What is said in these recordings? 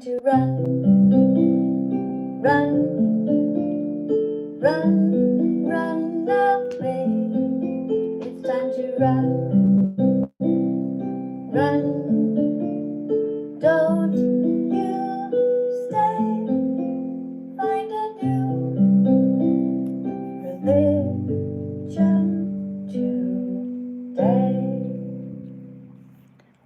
time to run, run, run, run away. It's time to run, run. Don't you stay, find a new religion today.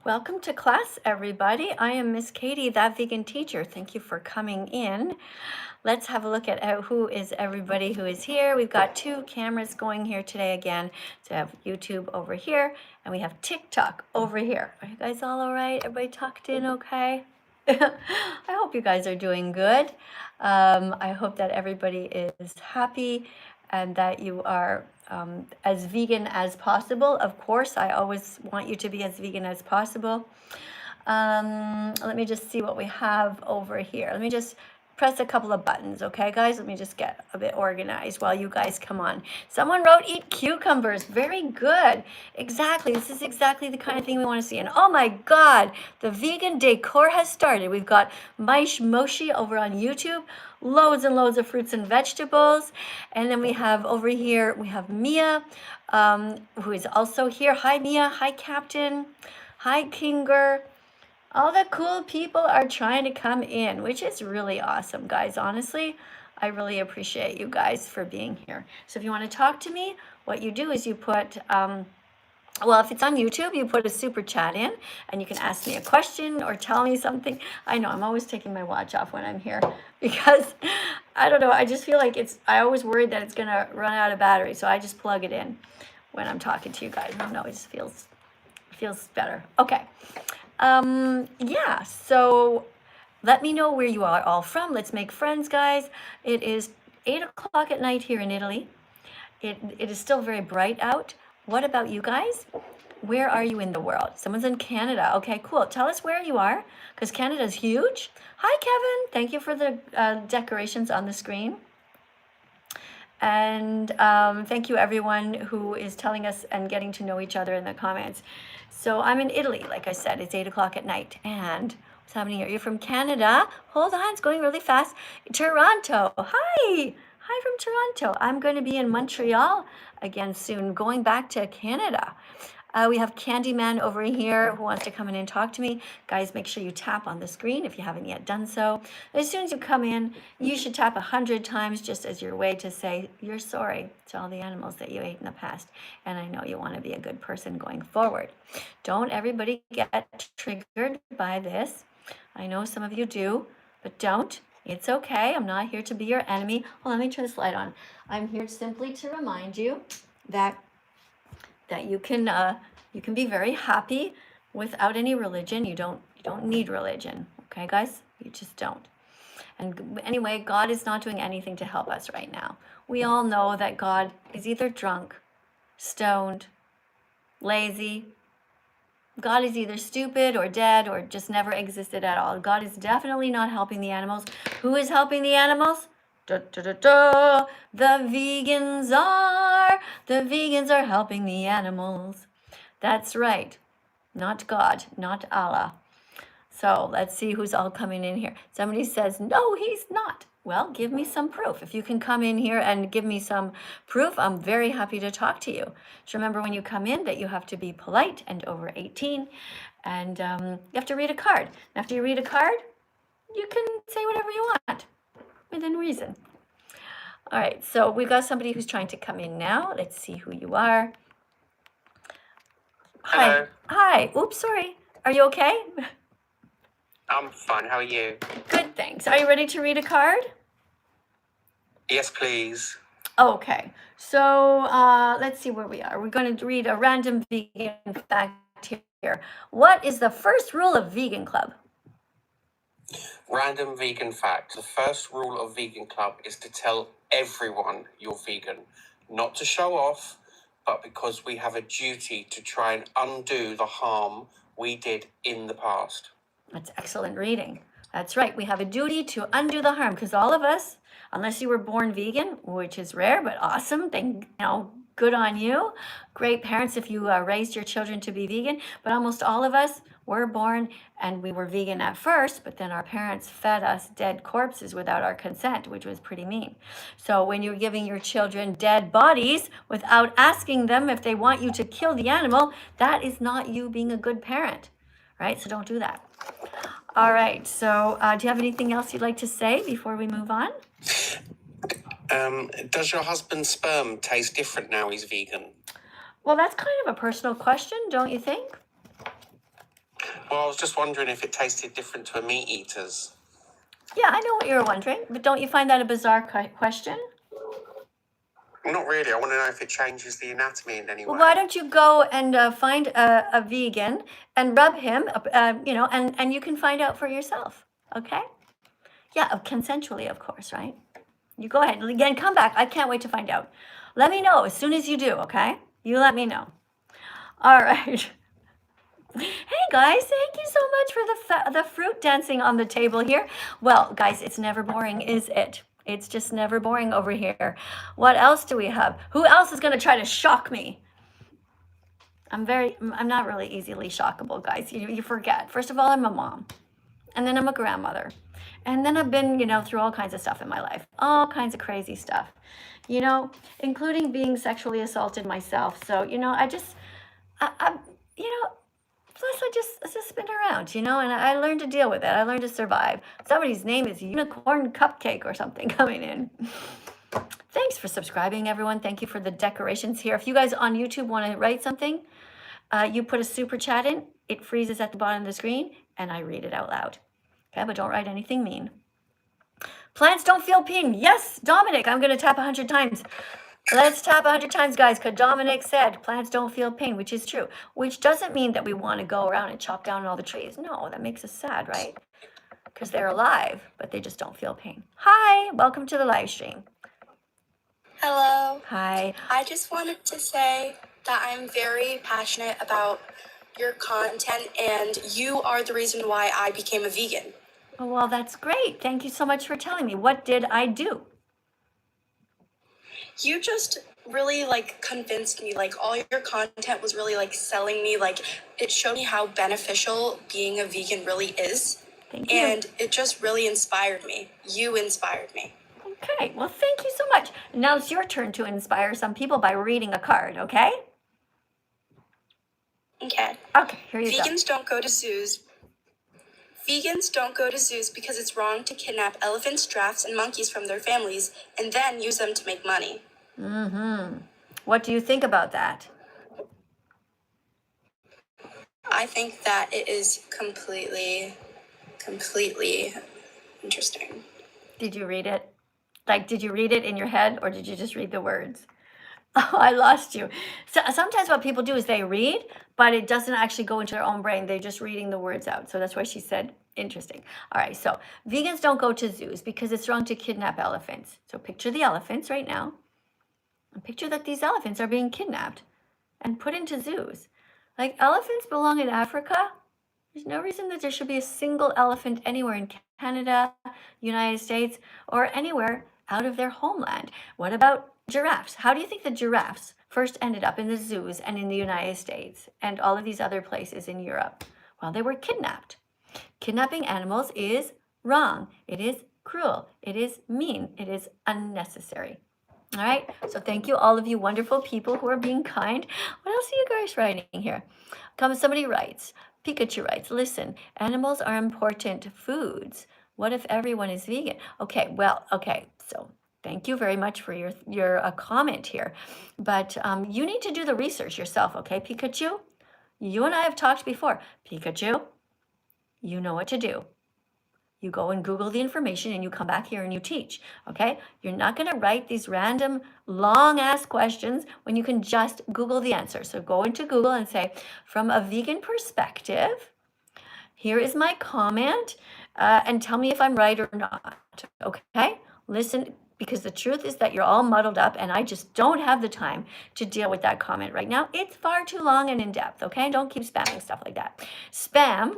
Welcome to class, everybody. I am Miss Katie, that vegan teacher. Thank you for coming in. Let's have a look at who is everybody who is here. We've got 2 cameras going here today again. So we have YouTube over here and we have TikTok over here. Are you guys all right? Everybody tucked in okay? I hope you guys are doing good. I hope that everybody is happy and that you are as vegan as possible. Of course, I always want you to be as vegan as possible. Let me just see what we have over here. Let me just press a couple of buttons, okay, guys? Let me just get a bit organized while you guys come on. Someone wrote, eat cucumbers. Very good. Exactly. This is exactly the kind of thing we want to see. And oh my God, the vegan decor has started. We've got Maish Moshi over on YouTube. Loads and loads of fruits and vegetables. And then we have over here, we have Mia, who is also here. Hi, Mia. Hi, Captain. Hi, Kinger. All the cool people are trying to come in, which is really awesome, guys. Honestly, I really appreciate you guys for being here. So if you want to talk to me, what you do is you put, well, if it's on YouTube, you put a super chat in and you can ask me a question or tell me something. I know I'm always taking my watch off when I'm here because I don't know. I just feel like I always worried that it's going to run out of battery. So I just plug it in when I'm talking to you guys. I don't know. It just feels better. Okay. Yeah, so let me know where you are all from. Let's make friends, guys. It is 8 o'clock at night here in Italy. It is still very bright out. What about you guys? Where are you in the world? Someone's in Canada. Okay, cool. Tell us where you are, because Canada's huge. Hi, Kevin. Thank you for the decorations on the screen. And thank you, everyone who is telling us and getting to know each other in the comments. So I'm in Italy, like I said, it's 8 o'clock at night. And what's happening here? You're from Canada. Hold on, it's going really fast. Toronto. Hi. Hi from Toronto. I'm going to be in Montreal again soon, going back to Canada. We have Candyman over here who wants to come in and talk to me. Guys, make sure you tap on the screen if you haven't yet done so. As soon as you come in, you should tap 100 times just as your way to say you're sorry to all the animals that you ate in the past. And I know you want to be a good person going forward. Don't everybody get triggered by this. I know some of you do, but don't. It's okay. I'm not here to be your enemy. Well, let me turn this light on. I'm here simply to remind you that you can be very happy without any religion. You don't need religion, okay, guys? You just don't. And anyway, God is not doing anything to help us right now. We all know that God is either drunk, stoned, lazy. God is either stupid or dead or just never existed at all. God is definitely not helping the animals. Who is helping the animals? Da, da, da, da. The vegans are helping the animals. That's right. Not God, not Allah. So let's see who's all coming in here. Somebody says, no, he's not. Well, give me some proof. If you can come in here and give me some proof, I'm very happy to talk to you. Just remember when you come in that you have to be polite and over 18. And you have to read a card. And after you read a card, you can say whatever you want within reason. All right, so we've got somebody who's trying to come in now. Let's see who you are. Hello. Hi. Oops, sorry. Are you okay? I'm fine. How are you? Good, thanks. Are you ready to read a card? Yes, please. Okay. So let's see where we are. We're going to read a random vegan fact here. What is the first rule of Vegan Club? Random vegan fact. The first rule of Vegan Club is to tell everyone you're vegan. Not to show off, but because we have a duty to try and undo the harm we did in the past. That's excellent reading. That's right. We have a duty to undo the harm because all of us, unless you were born vegan, which is rare but awesome, good on you. Great parents if you raised your children to be vegan. But almost all of us, We're born and we were vegan at first, but then our parents fed us dead corpses without our consent, which was pretty mean. So when you're giving your children dead bodies without asking them if they want you to kill the animal, that is not you being a good parent, right? So don't do that. All right, so do you have anything else you'd like to say before we move on? Does your husband's sperm taste different now he's vegan? Well, that's kind of a personal question, don't you think? Well, I was just wondering if it tasted different to a meat eater's. Yeah, I know what you're wondering, but don't you find that a bizarre question? Not really. I want to know if it changes the anatomy in any way. Well, why don't you go and find a vegan and rub him, and you can find out for yourself, okay? Yeah, consensually, of course, right? You go ahead. Again, come back. I can't wait to find out. Let me know as soon as you do, okay? You let me know. All right. Hey guys, thank you so much for the fruit dancing on the table here. Well, guys, it's never boring, is it? It's just never boring over here. What else do we have? Who else is going to try to shock me? I'm not really easily shockable, guys. You forget. First of all, I'm a mom. And then I'm a grandmother. And then I've been, through all kinds of stuff in my life. All kinds of crazy stuff. Including being sexually assaulted myself. So, plus I just been around, and I learned to deal with it. I learned to survive. Somebody's name is Unicorn Cupcake or something coming in. Thanks for subscribing, everyone. Thank you for the decorations here. If you guys on YouTube want to write something, you put a super chat in, it freezes at the bottom of the screen, and I read it out loud. Okay, but don't write anything mean. Plants don't feel pain. Yes, Dominic, I'm going to tap 100 times. Let's tap 100 times, guys, because Dominic said plants don't feel pain, which is true. Which doesn't mean that we want to go around and chop down all the trees. No, that makes us sad, right? Because they're alive, but they just don't feel pain. Hi, welcome to the live stream. Hello. Hi. I just wanted to say that I'm very passionate about your content, and you are the reason why I became a vegan. Oh, well, that's great. Thank you so much for telling me. What did I do? You just really convinced me. All your content was really selling me. It showed me how beneficial being a vegan really is. Thank you. And it just really inspired me. You inspired me. Okay, well, thank you so much. Now it's your turn to inspire some people by reading a card, okay? Okay. Okay, here you go. Vegans don't go to zoos. Vegans don't go to zoos because it's wrong to kidnap elephants, giraffes, and monkeys from their families and then use them to make money. What do you think about that? I think that it is completely interesting. Did you read it? Did you read it in your head or did you just read the words? Oh, I lost you. So sometimes what people do is they read, but it doesn't actually go into their own brain. They're just reading the words out. So that's why she said interesting. All right, so vegans don't go to zoos because it's wrong to kidnap elephants. So picture the elephants right now. And picture that these elephants are being kidnapped and put into zoos. Elephants belong in Africa. There's no reason that there should be a single elephant anywhere in Canada, United States, or anywhere out of their homeland. What about giraffes? How do you think the giraffes first ended up in the zoos and in the United States and all of these other places in Europe? Well, they were kidnapped. Kidnapping animals is wrong. It is cruel. It is mean. It is unnecessary. All right, so thank you, all of you wonderful people who are being kind. What else are you guys writing here? Somebody writes, Pikachu writes, listen, animals are important foods. What if everyone is vegan? Okay, so thank you very much for your comment here. But you need to do the research yourself, okay, Pikachu? You and I have talked before. Pikachu, you know what to do. You go and Google the information and you come back here and you teach, okay? You're not going to write these random long-ass questions when you can just Google the answer. So go into Google and say, from a vegan perspective, here is my comment, and tell me if I'm right or not, okay? Listen, because the truth is that you're all muddled up and I just don't have the time to deal with that comment right now. It's far too long and in-depth, okay? Don't keep spamming stuff like that. Spam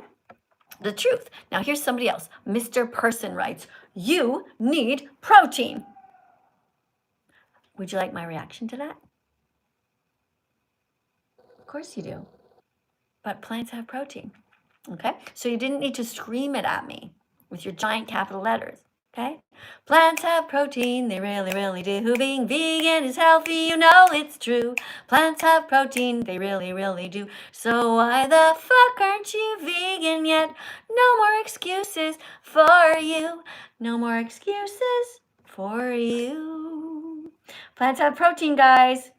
the truth. Now here's somebody else. Mr. Person writes, you need protein. Would you like my reaction to that? Of course you do. But plants have protein. Okay, so you didn't need to scream it at me with your giant capital letters. Okay, plants have protein, they really, really do. Being vegan is healthy, you know it's true. Plants have protein, they really, really do. So why the fuck aren't you vegan yet? No more excuses for you. No more excuses for you. Plants have protein, guys.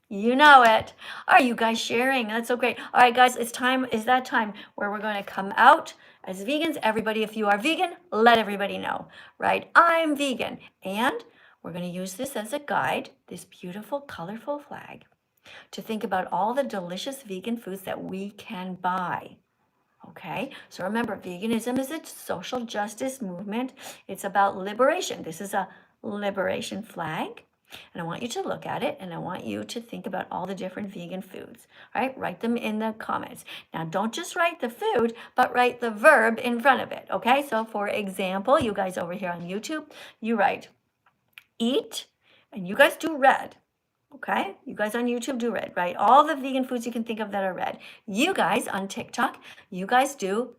You know it. Are you guys sharing? That's so great. All right, guys, it's that time where we're going to come out as vegans. Everybody, if you are vegan, let everybody know, right? I'm vegan. And we're going to use this as a guide, this beautiful, colorful flag, to think about all the delicious vegan foods that we can buy. Okay, so remember, veganism is a social justice movement. It's about liberation. This is a liberation flag. And I want you to look at it and I want you to think about all the different vegan foods. All right, write them in the comments. Now, don't just write the food, but write the verb in front of it. Okay, so for example, you guys over here on YouTube, you write eat, and you guys do red. Okay, you guys on YouTube do red, right? All the vegan foods you can think of that are red. You guys on TikTok, you guys do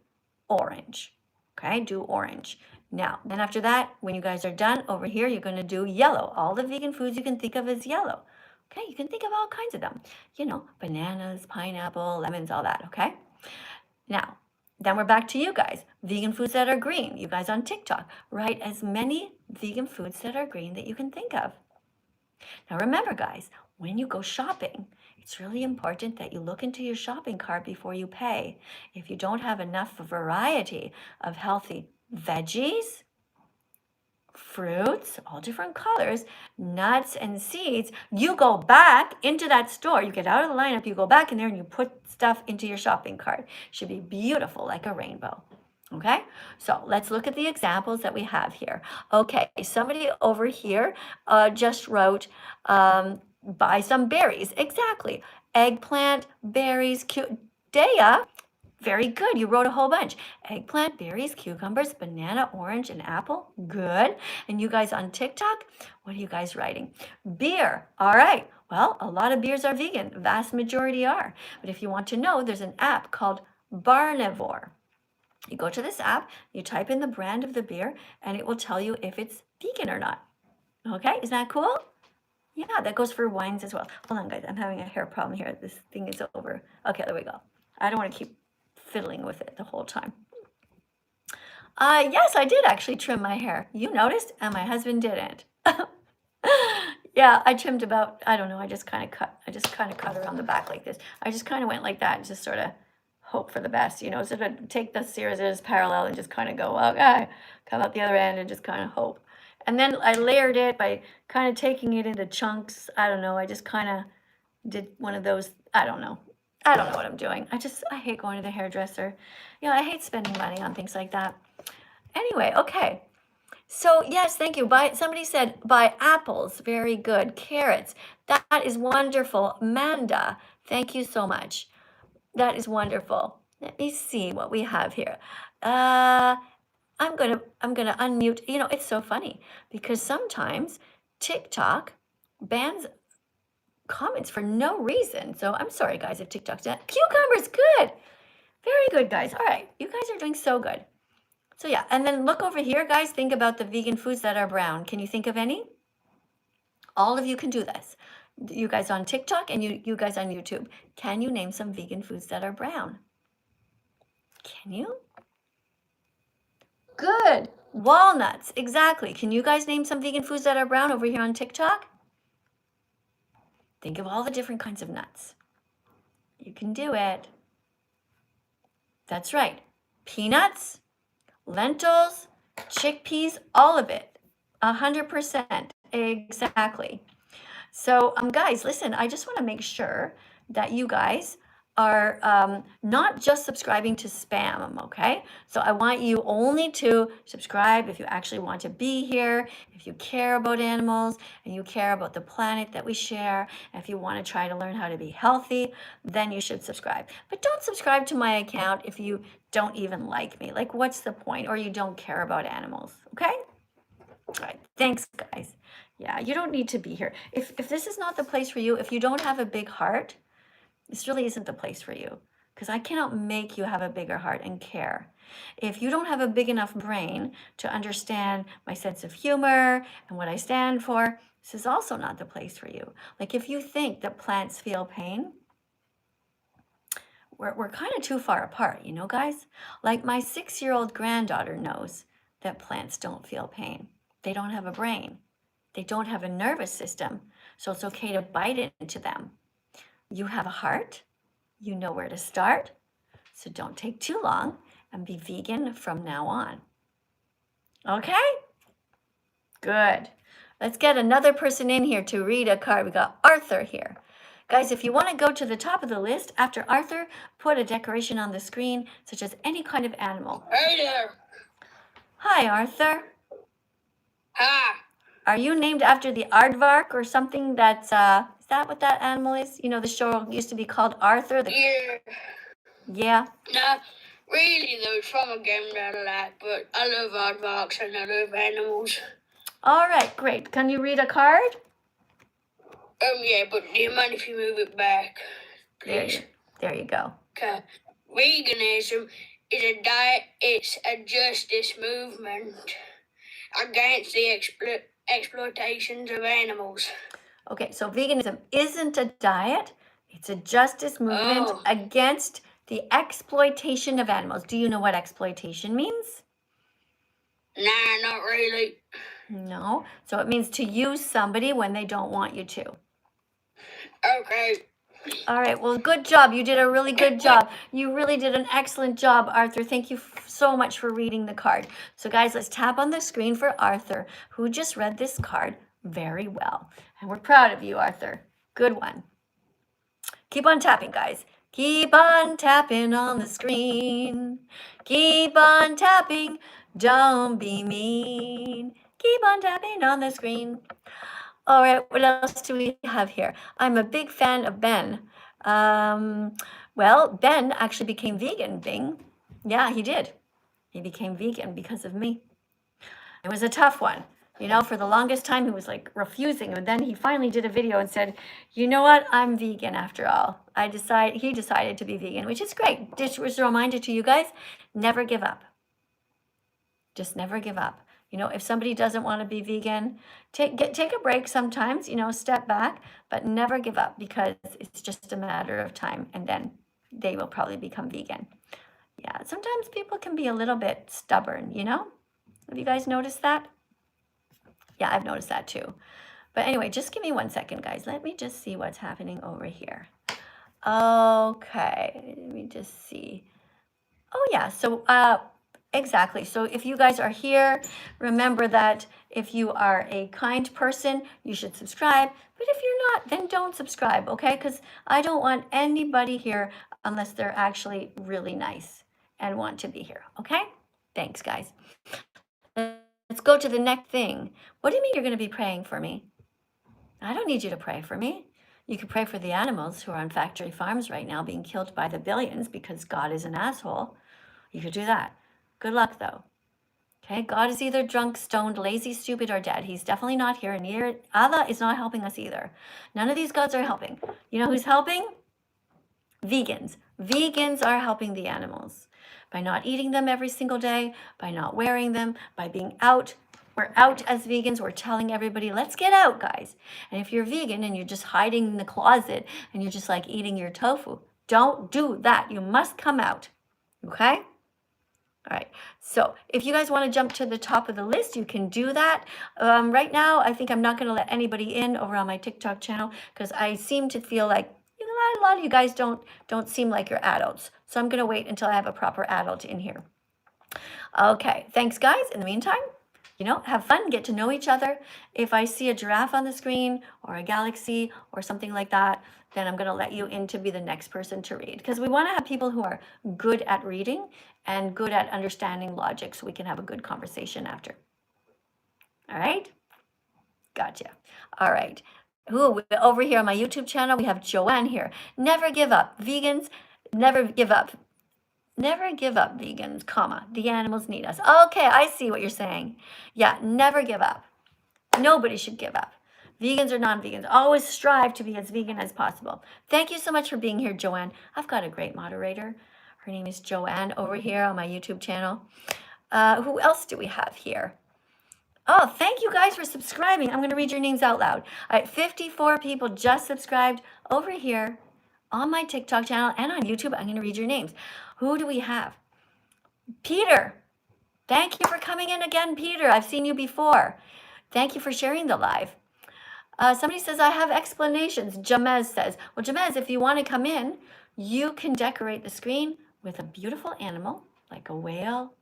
orange. Okay, do orange. Now, then after that, when you guys are done over here, you're going to do yellow. All the vegan foods you can think of as yellow. Okay, you can think of all kinds of them. You know, bananas, pineapple, lemons, all that. Okay. Now, then we're back to you guys. Vegan foods that are green. You guys on TikTok, write as many vegan foods that are green that you can think of. Now remember, guys, when you go shopping, it's really important that you look into your shopping cart before you pay. If you don't have enough variety of healthy veggies, fruits, all different colors, nuts and seeds, you go back into that store. You get out of the lineup, you go back in there and you put stuff into your shopping cart. Should be beautiful like a rainbow. Okay, so let's look at the examples that we have here. Okay, somebody over here just wrote, buy some berries. Exactly. Eggplant, berries, Dea, very good. You wrote a whole bunch. Eggplant, berries, cucumbers, banana, orange, and apple. Good. And you guys on TikTok, what are you guys writing? Beer. All right. Well, a lot of beers are vegan. Vast majority are. But if you want to know, there's an app called Barnivore. You go to this app, you type in the brand of the beer, and it will tell you if it's vegan or not. Okay, isn't that cool? Yeah, that goes for wines as well. Hold on, guys, I'm having a hair problem here. This thing is over. Okay, there we go. I don't want to keep fiddling with it the whole time. Yes, I did actually trim my hair. You noticed, and my husband didn't. Yeah, I trimmed about, I don't know, I just kind of cut around the back like this. I just kind of went like that and just sort of hope for the best, you know, sort of take the scissors parallel and just kind of go, okay, come out the other end and just kind of hope. And then I layered it by kind of taking it into chunks. I don't know. I just kind of did one of those. I don't know what I'm doing. I hate going to the hairdresser. You know, I hate spending money on things like that. Anyway, okay. So yes, thank you. Somebody said buy apples. Very good. Carrots. That is wonderful. Manda, thank you so much. That is wonderful. Let me see what we have here. I'm gonna unmute. You know, it's so funny because sometimes TikTok bans comments for no reason. So I'm sorry, guys, if TikTok's that. Cucumbers, good. Very good, guys. All right, you guys are doing so good. So yeah, and then look over here, guys. Think about the vegan foods that are brown. Can you think of any? All of you can do this. You guys on TikTok and you guys on YouTube. Can you name some vegan foods that are brown? Can you? Good. Walnuts, exactly. Can you guys name some vegan foods that are brown over here on TikTok? Think of all the different kinds of nuts. You can do it. That's right. Peanuts, lentils, chickpeas, all of it. 100%. Exactly. So, guys, listen, I just want to make sure that you guys are not just subscribing to spam, okay? So I want you only to subscribe if you actually want to be here, if you care about animals and you care about the planet that we share, and if you want to try to learn how to be healthy, then you should subscribe. But don't subscribe to my account if you don't even like me. Like, what's the point? Or you don't care about animals, okay? All right, thanks, guys. Yeah, you don't need to be here. If this is not the place for you, if you don't have a big heart, this really isn't the place for you. because I cannot make you have a bigger heart and care. If you don't have a big enough brain to understand my sense of humor and what I stand for, this is also not the place for you. Like if you think that plants feel pain, we're kind of too far apart, you know, guys? Like my 6-year-old granddaughter knows that plants don't feel pain. They don't have a brain. They don't have a nervous system, so it's okay to bite into them. You have a heart. You know where to start. So don't take too long and be vegan from now on. Okay? Good. Let's get another person in here to read a card. We got Arthur here. Guys, if you want to go to the top of the list, after Arthur, put a decoration on the screen, such as any kind of animal. Hey there. Hi, Arthur. Hi. Are you named after the aardvark or something that's, is that what that animal is? You know, the show used to be called Arthur. Yeah. Yeah? No, really though, it's from a game that I like, but I love aardvarks and I love animals. All right, great. Can you read a card? Yeah, but do you mind if you move it back, please? There you go. Okay. Veganism is a diet, it's a justice movement against the exploitations of animals. Okay, so veganism isn't a diet. It's a justice movement against the exploitation of animals. Do you know what exploitation means? Nah, not really. No. So it means to use somebody when they don't want you to. Okay. All right, well, good job. You did a really good job. You really did an excellent job, Arthur. Thank you so much for reading the card. So guys, let's tap on the screen for Arthur, who just read this card very well. And we're proud of you, Arthur. Good one. Keep on tapping, guys. Keep on tapping on the screen. Keep on tapping. Don't be mean. Keep on tapping on the screen. All right, what else do we have here? I'm a big fan of Ben. Well, Ben actually became vegan, Bing. Yeah, he did. He became vegan because of me. It was a tough one. You know, for the longest time, he was like refusing. And then he finally did a video and said, you know what? I'm vegan after all. He decided to be vegan, which is great. Just was a reminder to you guys, never give up. Just never give up. You know, if somebody doesn't want to be vegan, take a break sometimes, you know, step back, but never give up because it's just a matter of time and then they will probably become vegan. Yeah, sometimes people can be a little bit stubborn, you know? Have you guys noticed that? Yeah, I've noticed that too. But anyway, just give me 1 second, guys. Let me just see what's happening over here. Okay, let me just see. Oh yeah, so exactly. So if you guys are here, remember that if you are a kind person, you should subscribe. But if you're not, then don't subscribe, okay? Because I don't want anybody here unless they're actually really nice and want to be here, okay? Thanks, guys. Let's go to the next thing. What do you mean you're going to be praying for me? I don't need you to pray for me. You could pray for the animals who are on factory farms right now being killed by the billions because God is an asshole. You could do that. Good luck, though. Okay, God is either drunk, stoned, lazy, stupid, or dead. He's definitely not here, and Allah is not helping us either. None of these gods are helping. You know who's helping? Vegans. Vegans are helping the animals by not eating them every single day, by not wearing them, by being out. We're out as vegans. We're telling everybody, let's get out, guys. And if you're vegan and you're just hiding in the closet and you're just like eating your tofu, don't do that. You must come out. Okay? All right, so if you guys want to jump to the top of the list, you can do that. Right now, I think I'm not going to let anybody in over on my TikTok channel because I seem to feel like a lot of you guys don't seem like you're adults. So I'm going to wait until I have a proper adult in here. Okay, thanks, guys. In the meantime, you know, have fun, get to know each other. If I see a giraffe on the screen or a galaxy or something like that, then I'm going to let you in to be the next person to read. Because we want to have people who are good at reading and good at understanding logic so we can have a good conversation after. All right? Gotcha. All right. Ooh, over here on my YouTube channel, we have Joanne here. Never give up. Vegans, never give up. Never give up, vegans, comma. The animals need us. Okay, I see what you're saying. Yeah, never give up. Nobody should give up. Vegans or non-vegans, always strive to be as vegan as possible. Thank you so much for being here, Joanne. I've got a great moderator. Her name is Joanne over here on my YouTube channel. Who else do we have here? Oh, thank you guys for subscribing. I'm going to read your names out loud. All right, 54 people just subscribed over here on my TikTok channel and on YouTube. I'm going to read your names. Who do we have? Peter. Thank you for coming in again, Peter. I've seen you before. Thank you for sharing the live. Somebody says, I have explanations. Jamez says, well, Jamez, if you want to come in, you can decorate the screen with a beautiful animal, like a whale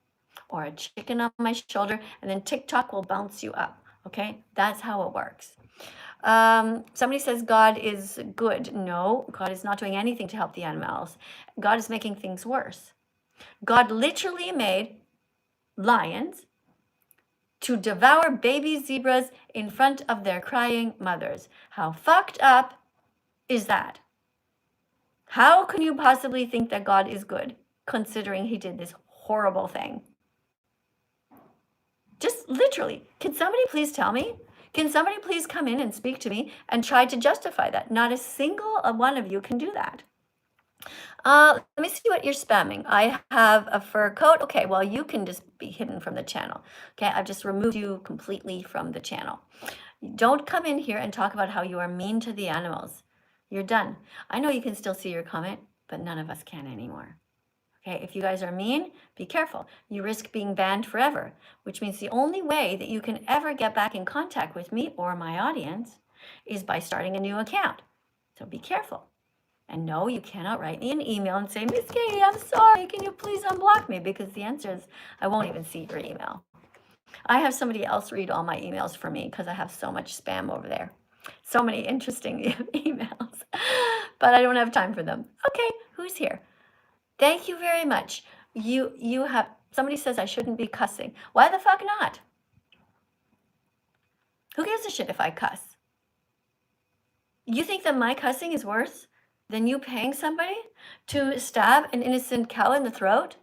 or a chicken on my shoulder, and then TikTok will bounce you up. Okay, that's how it works. Somebody says God is good. No, God is not doing anything to help the animals. God is making things worse. God literally made lions to devour baby zebras in front of their crying mothers. How fucked up is that? How can you possibly think that God is good, considering he did this horrible thing? Just literally, can somebody please tell me? Can somebody please come in and speak to me and try to justify that? Not a single one of you can do that. Let me see what you're spamming. I have a fur coat. Okay, well, you can just be hidden from the channel. Okay, I've just removed you completely from the channel. Don't come in here and talk about how you are mean to the animals. You're done. I know you can still see your comment, but none of us can anymore. Okay, if you guys are mean, be careful. You risk being banned forever, which means the only way that you can ever get back in contact with me or my audience is by starting a new account. So be careful. And no, you cannot write me an email and say, Miss Katie, I'm sorry, can you please unblock me? Because the answer is, I won't even see your email. I have somebody else read all my emails for me because I have so much spam over there. So many interesting emails, but I don't have time for them. Okay, who's here? Thank you very much. You have, somebody says I shouldn't be cussing. Why the fuck not? Who gives a shit if I cuss? You think that my cussing is worse than you paying somebody to stab an innocent cow in the throat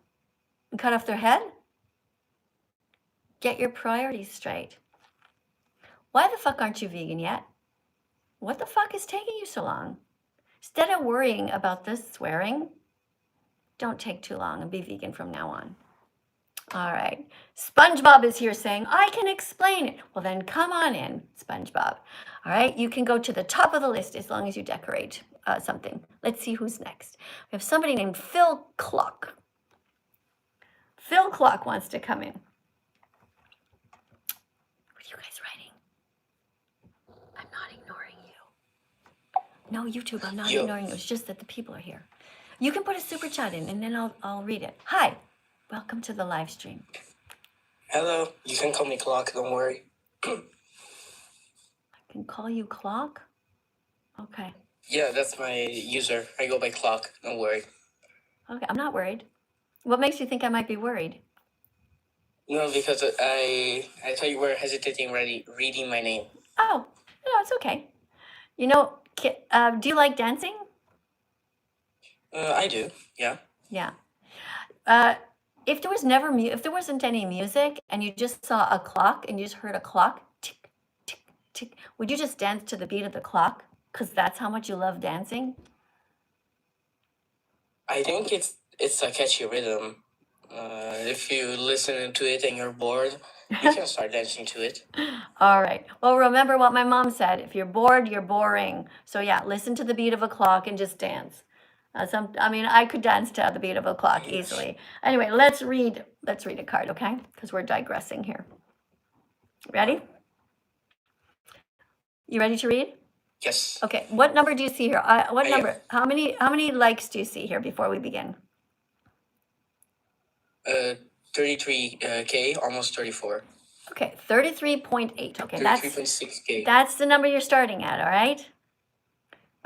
and cut off their head? Get your priorities straight. Why the fuck aren't you vegan yet? What the fuck is taking you so long? Instead of worrying about this swearing, don't take too long and be vegan from now on. All right. SpongeBob is here saying, I can explain it. Well, then come on in, SpongeBob. All right. You can go to the top of the list as long as you decorate something. Let's see who's next. We have somebody named Phil Clock. Phil Clock wants to come in. What are you guys writing? I'm not ignoring you. No, YouTube, I'm not ignoring you. It's just that the people are here. You can put a super chat in and then I'll read it. Hi. Welcome to the live stream. Hello, you can call me Clock, don't worry. I can call you Clock? Okay. Yeah, that's my user. I go by Clock, don't worry. Okay, I'm not worried. What makes you think I might be worried? No, because I thought you were hesitating reading my name. Oh, no, it's okay. You know, do you like dancing? I do, yeah. Yeah. If there was if there wasn't any music and you just saw a clock and you just heard a clock tick, tick, tick, would you just dance to the beat of the clock? Because that's how much you love dancing? I think it's a catchy rhythm. If you listen to it and you're bored, you can start dancing to it. All right. Well, remember what my mom said. If you're bored, you're boring. So yeah, listen to the beat of a clock and just dance. I could dance to the beat of a clock easily. Anyway, let's read a card, okay? Because we're digressing here. Ready? You ready to read? Yes. Okay. What number do you see here? What number? How many likes do you see here before we begin? 33K, almost 34. Okay, 33.8. Okay, 33.6K. That's the number you're starting at, all right?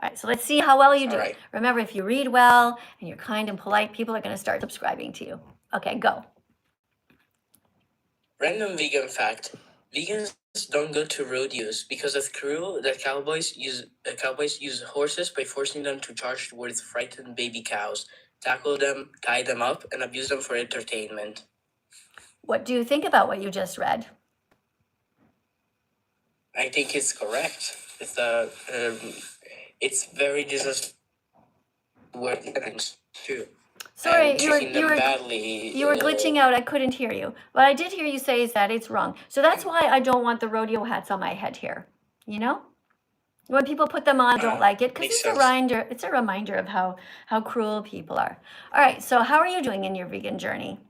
All right, so let's see how well you do. Right. Remember, if you read well and you're kind and polite, people are going to start subscribing to you. Okay, go. Random vegan fact. Vegans don't go to rodeos because it's cruel that cowboys use horses by forcing them to charge with frightened baby cows, tackle them, tie them up, and abuse them for entertainment. What do you think about what you just read? I think it's correct. It's very disastrous too. Sorry, And treating them badly. you were glitching out. I couldn't hear you. What I did hear you say is that it's wrong. So that's why I don't want the rodeo hats on my head here. You know? When people put them on, I don't like it because makes it's a sense. reminder. It's a reminder of how cruel people are. All right. So how are you doing in your vegan journey?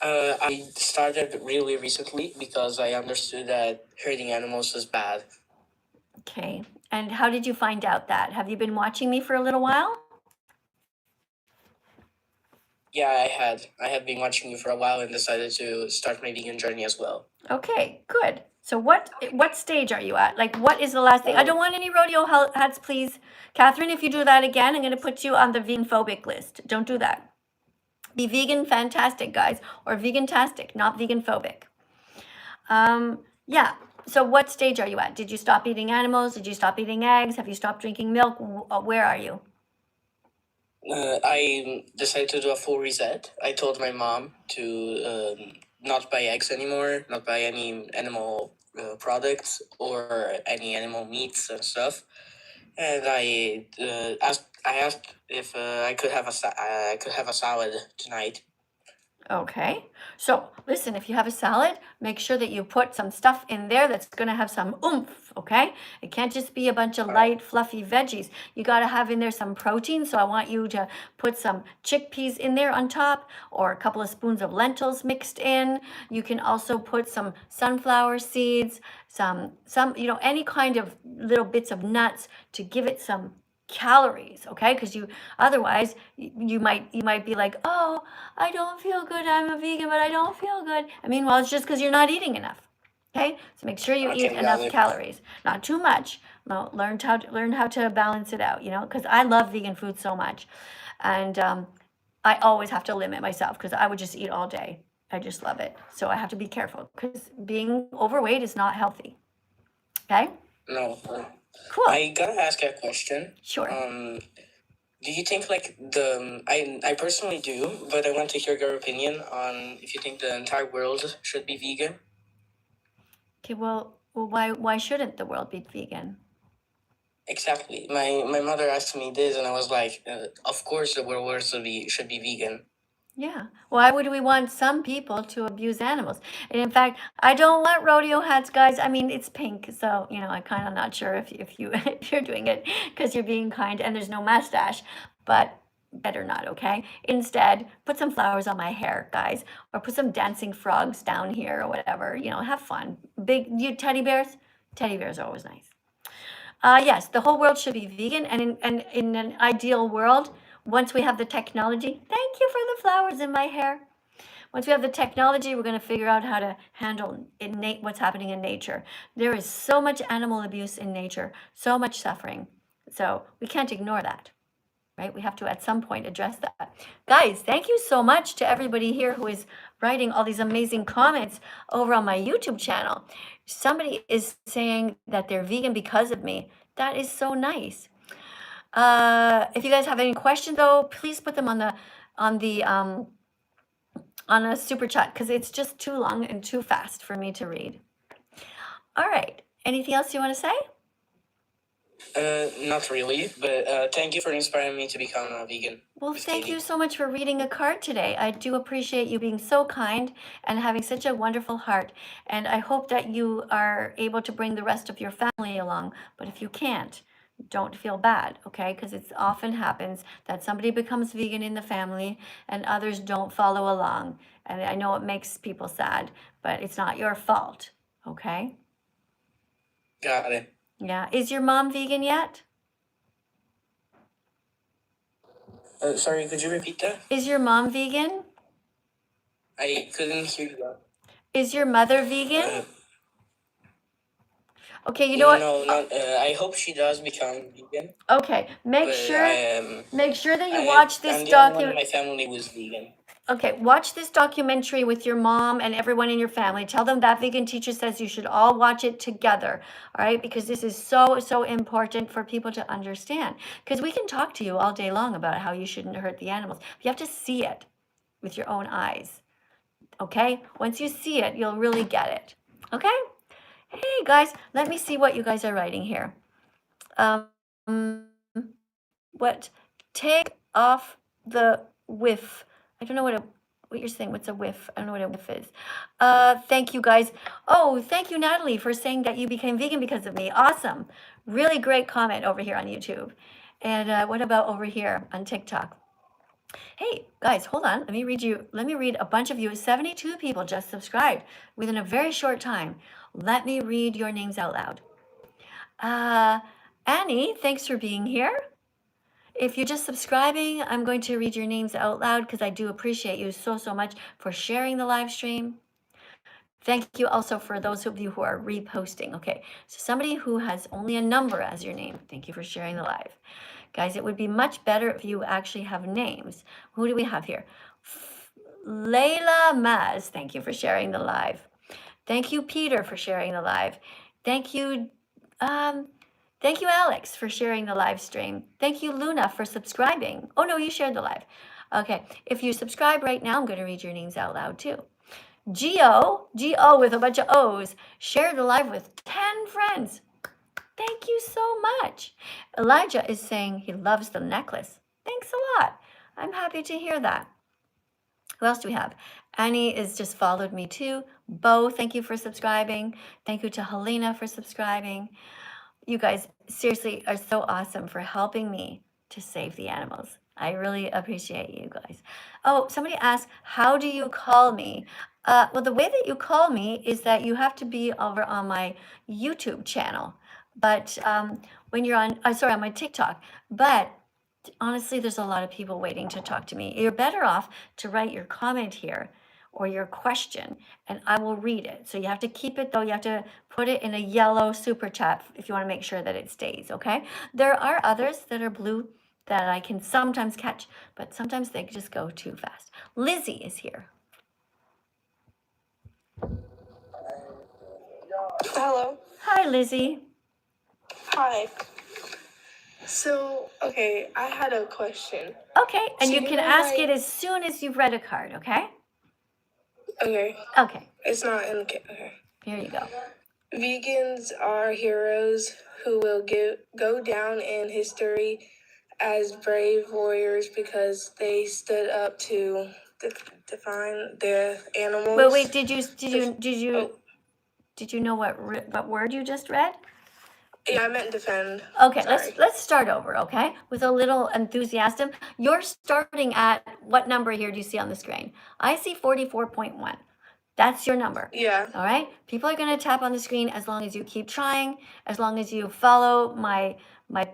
I started really recently because I understood that hurting animals is bad. Okay. And how did you find out that? Have you been watching me for a little while? Yeah, I had been watching you for a while and decided to start my vegan journey as well. Okay, good. So what stage are you at? Like, what is the last thing? I don't want any rodeo hats, please. Catherine, if you do that again, I'm going to put you on the veganphobic list. Don't do that. Be vegan fantastic, guys, or vegantastic, not vegan phobic. Yeah. So what stage are you at? Did you stop eating animals? Did you stop eating eggs? Have you stopped drinking milk? Where are you? I decided to do a full reset. I told my mom to not buy eggs anymore, not buy any animal products or any animal meats and stuff. And I asked if I could have a salad tonight. Okay. So listen, if you have a salad, make sure that you put some stuff in there that's going to have some oomph. Okay. It can't just be a bunch of light, fluffy veggies. You got to have in there some protein. So I want you to put some chickpeas in there on top, or a couple of spoons of lentils mixed in. You can also put some sunflower seeds, some, any kind of little bits of nuts to give it some calories, okay? Because you might be like, oh, I don't feel good, I'm a vegan, but I don't feel good. I mean, well, it's just because you're not eating enough. Okay, so make sure you eat enough calories, not too much. No, learn how to balance it out. Because I love vegan food so much, and I always have to limit myself because I would just eat all day. I just love it, so I have to be careful because being overweight is not healthy. Okay. No. Cool. I gotta ask a question. Sure. Do you think I personally do, but I want to hear your opinion on if you think the entire world should be vegan? Okay, well, why shouldn't the world be vegan? Exactly. My mother asked me this, and I was like, of course the world should be vegan. Yeah. Why would we want some people to abuse animals? And in fact, I don't want rodeo hats, guys. I mean, it's pink, so I'm kind of not sure if you if you're doing it because you're being kind and there's no mustache, but better not, okay? Instead, put some flowers on my hair, guys, or put some dancing frogs down here or whatever. Have fun. Teddy bears. Teddy bears are always nice. Yes, the whole world should be vegan, and in an ideal world, once we have the technology, thank you for the flowers in my hair. Once we have the technology, we're going to figure out how to handle what's happening in nature. There is so much animal abuse in nature, so much suffering. So we can't ignore that, right? We have to at some point address that. Guys, thank you so much to everybody here who is writing all these amazing comments over on my YouTube channel. Somebody is saying that they're vegan because of me. That is so nice. If you guys have any questions, though, please put them on a super chat because it's just too long and too fast for me to read. All right. Anything else you want to say? Not really, but thank you for inspiring me to become a vegan. Well, thank you so much for reading a card today. I do appreciate you being so kind and having such a wonderful heart. And I hope that you are able to bring the rest of your family along. But if you can't, don't feel bad, okay? Because it often happens that somebody becomes vegan in the family and others don't follow along. And I know it makes people sad, but it's not your fault, okay? Got it. Yeah. Is your mom vegan yet? Sorry, could you repeat that? Is your mom vegan? I couldn't hear you. Is your mother vegan? Okay, you know what? No, not. I hope she does become vegan. Okay, make But sure that you I'm watch this the only one in document. my family was vegan. Okay, watch this documentary with your mom and everyone in your family. Tell them That Vegan Teacher says you should all watch it together, all right? Because this is so, so important for people to understand. Because we can talk to you all day long about how you shouldn't hurt the animals. But you have to see it with your own eyes, okay? Once you see it, you'll really get it. Okay? Hey guys, let me see what you guys are writing here. What? Take off the whiff. I don't know what you're saying. What's a whiff? I don't know what a whiff is. Thank you guys. Oh, thank you, Natalie, for saying that you became vegan because of me. Awesome. Really great comment over here on YouTube. And what about over here on TikTok? Hey guys, hold on. Let me read a bunch of you. 72 people just subscribed within a very short time. Let me read your names out loud. Annie, thanks for being here. If you're just subscribing, I'm going to read your names out loud because I do appreciate you so much for sharing the live stream. Thank you also for those of you who are reposting. Okay, so somebody who has only a number as your name, thank you for sharing the live. Guys, it would be much better if you actually have names. Who do we have here? Layla Maz, thank you for sharing the live. Thank you, Peter, for sharing the live. Thank you, Alex, for sharing the live stream. Thank you, Luna, for subscribing. Oh, no, you shared the live. Okay, if you subscribe right now, I'm going to read your names out loud, too. Geo with a bunch of O's, share the live with 10 friends. Thank you so much. Elijah is saying he loves the necklace. Thanks a lot. I'm happy to hear that. Who else do we have? Annie is just followed me too. Bo, thank you for subscribing. Thank you to Helena for subscribing. You guys seriously are so awesome for helping me to save the animals. I really appreciate you guys. Oh, somebody asked, how do you call me? Well, the way that you call me is that you have to be over on my YouTube channel. But when you're on, on my TikTok. But honestly, there's a lot of people waiting to talk to me. You're better off to write your comment here or your question, and I will read it. So you have to keep it, though. You have to put it in a yellow super chat if you want to make sure that it stays, okay? There are others that are blue that I can sometimes catch, but sometimes they just go too fast. Lizzie is here. Hello. Hi, Lizzie. Hi. So, okay, I had a question. Okay, and So you you can know, ask it like- as soon as you've read a card, okay? Okay. Okay, It's not in the okay. here you go. Vegans are heroes who will go down in history as brave warriors because they stood up to define their animals. Well, wait, did you Oh, know what word you just read? yeah, I meant defend. Okay, Sorry. let's start over, okay? With a little enthusiasm. You're starting at what number here do you see on the screen? I see 44.1. That's your number. Yeah. All right? People are going to tap on the screen as long as you keep trying, as long as you follow my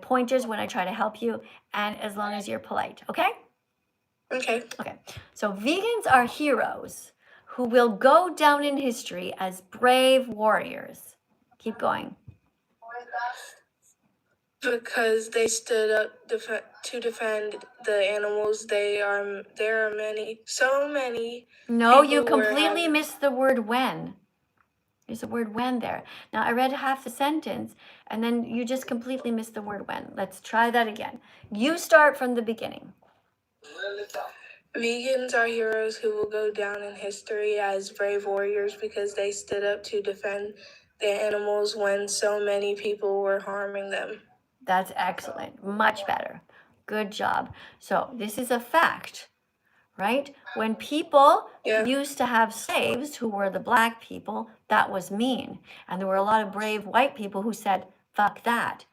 pointers when I try to help you, and as long as you're polite, okay? Okay. Okay. So vegans are heroes who will go down in history as brave warriors. Keep going. Because they stood up to defend the animals. There are so many. No, People you were completely having- missed the word when. There's a word when there. Now, I read half the sentence, and then you just completely missed the word when. Let's try that again. You start from the beginning. Vegans are heroes who will go down in history as brave warriors because they stood up to defend their animals when so many people were harming them. That's excellent. Much better. Good job. So, this is a fact, right? When people Yeah. used to have slaves who were the black people, that was mean. And there were a lot of brave white people who said, fuck that.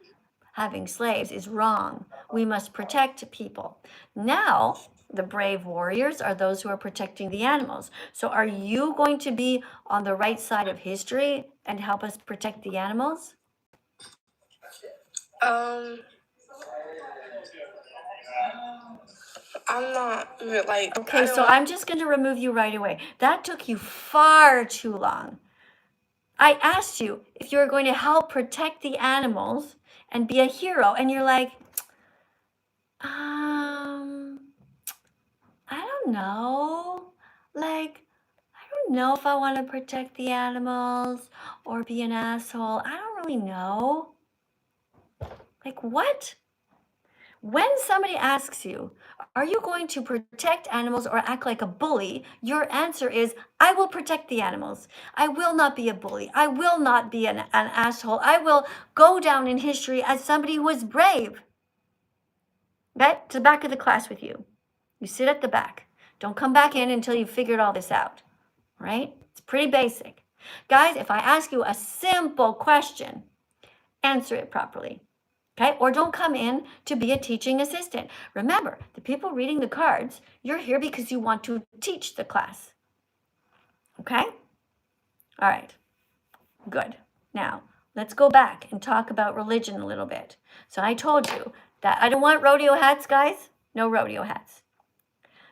Having slaves is wrong. We must protect people. Now, the brave warriors are those who are protecting the animals. So, are you going to be on the right side of history and help us protect the animals? I'm not like. Okay, so I'm just going to remove you right away. That took you far too long. I asked you if you were going to help protect the animals and be a hero, and you're like, I don't know. Like, I don't know if I want to protect the animals or be an asshole. I don't really know. Like, what? When somebody asks you, are you going to protect animals or act like a bully? Your answer is, I will protect the animals. I will not be a bully. I will not be an asshole. I will go down in history as somebody who was brave. Okay? To the back of the class with you. You sit at the back. Don't come back in until you've figured all this out. Right? It's pretty basic. Guys, if I ask you a simple question, answer it properly. Okay? Or don't come in to be a teaching assistant. Remember, the people reading the cards, you're here because you want to teach the class. Okay? All right. Good. Now, let's go back and talk about religion a little bit. So I told you that I don't want rodeo hats, guys. No rodeo hats.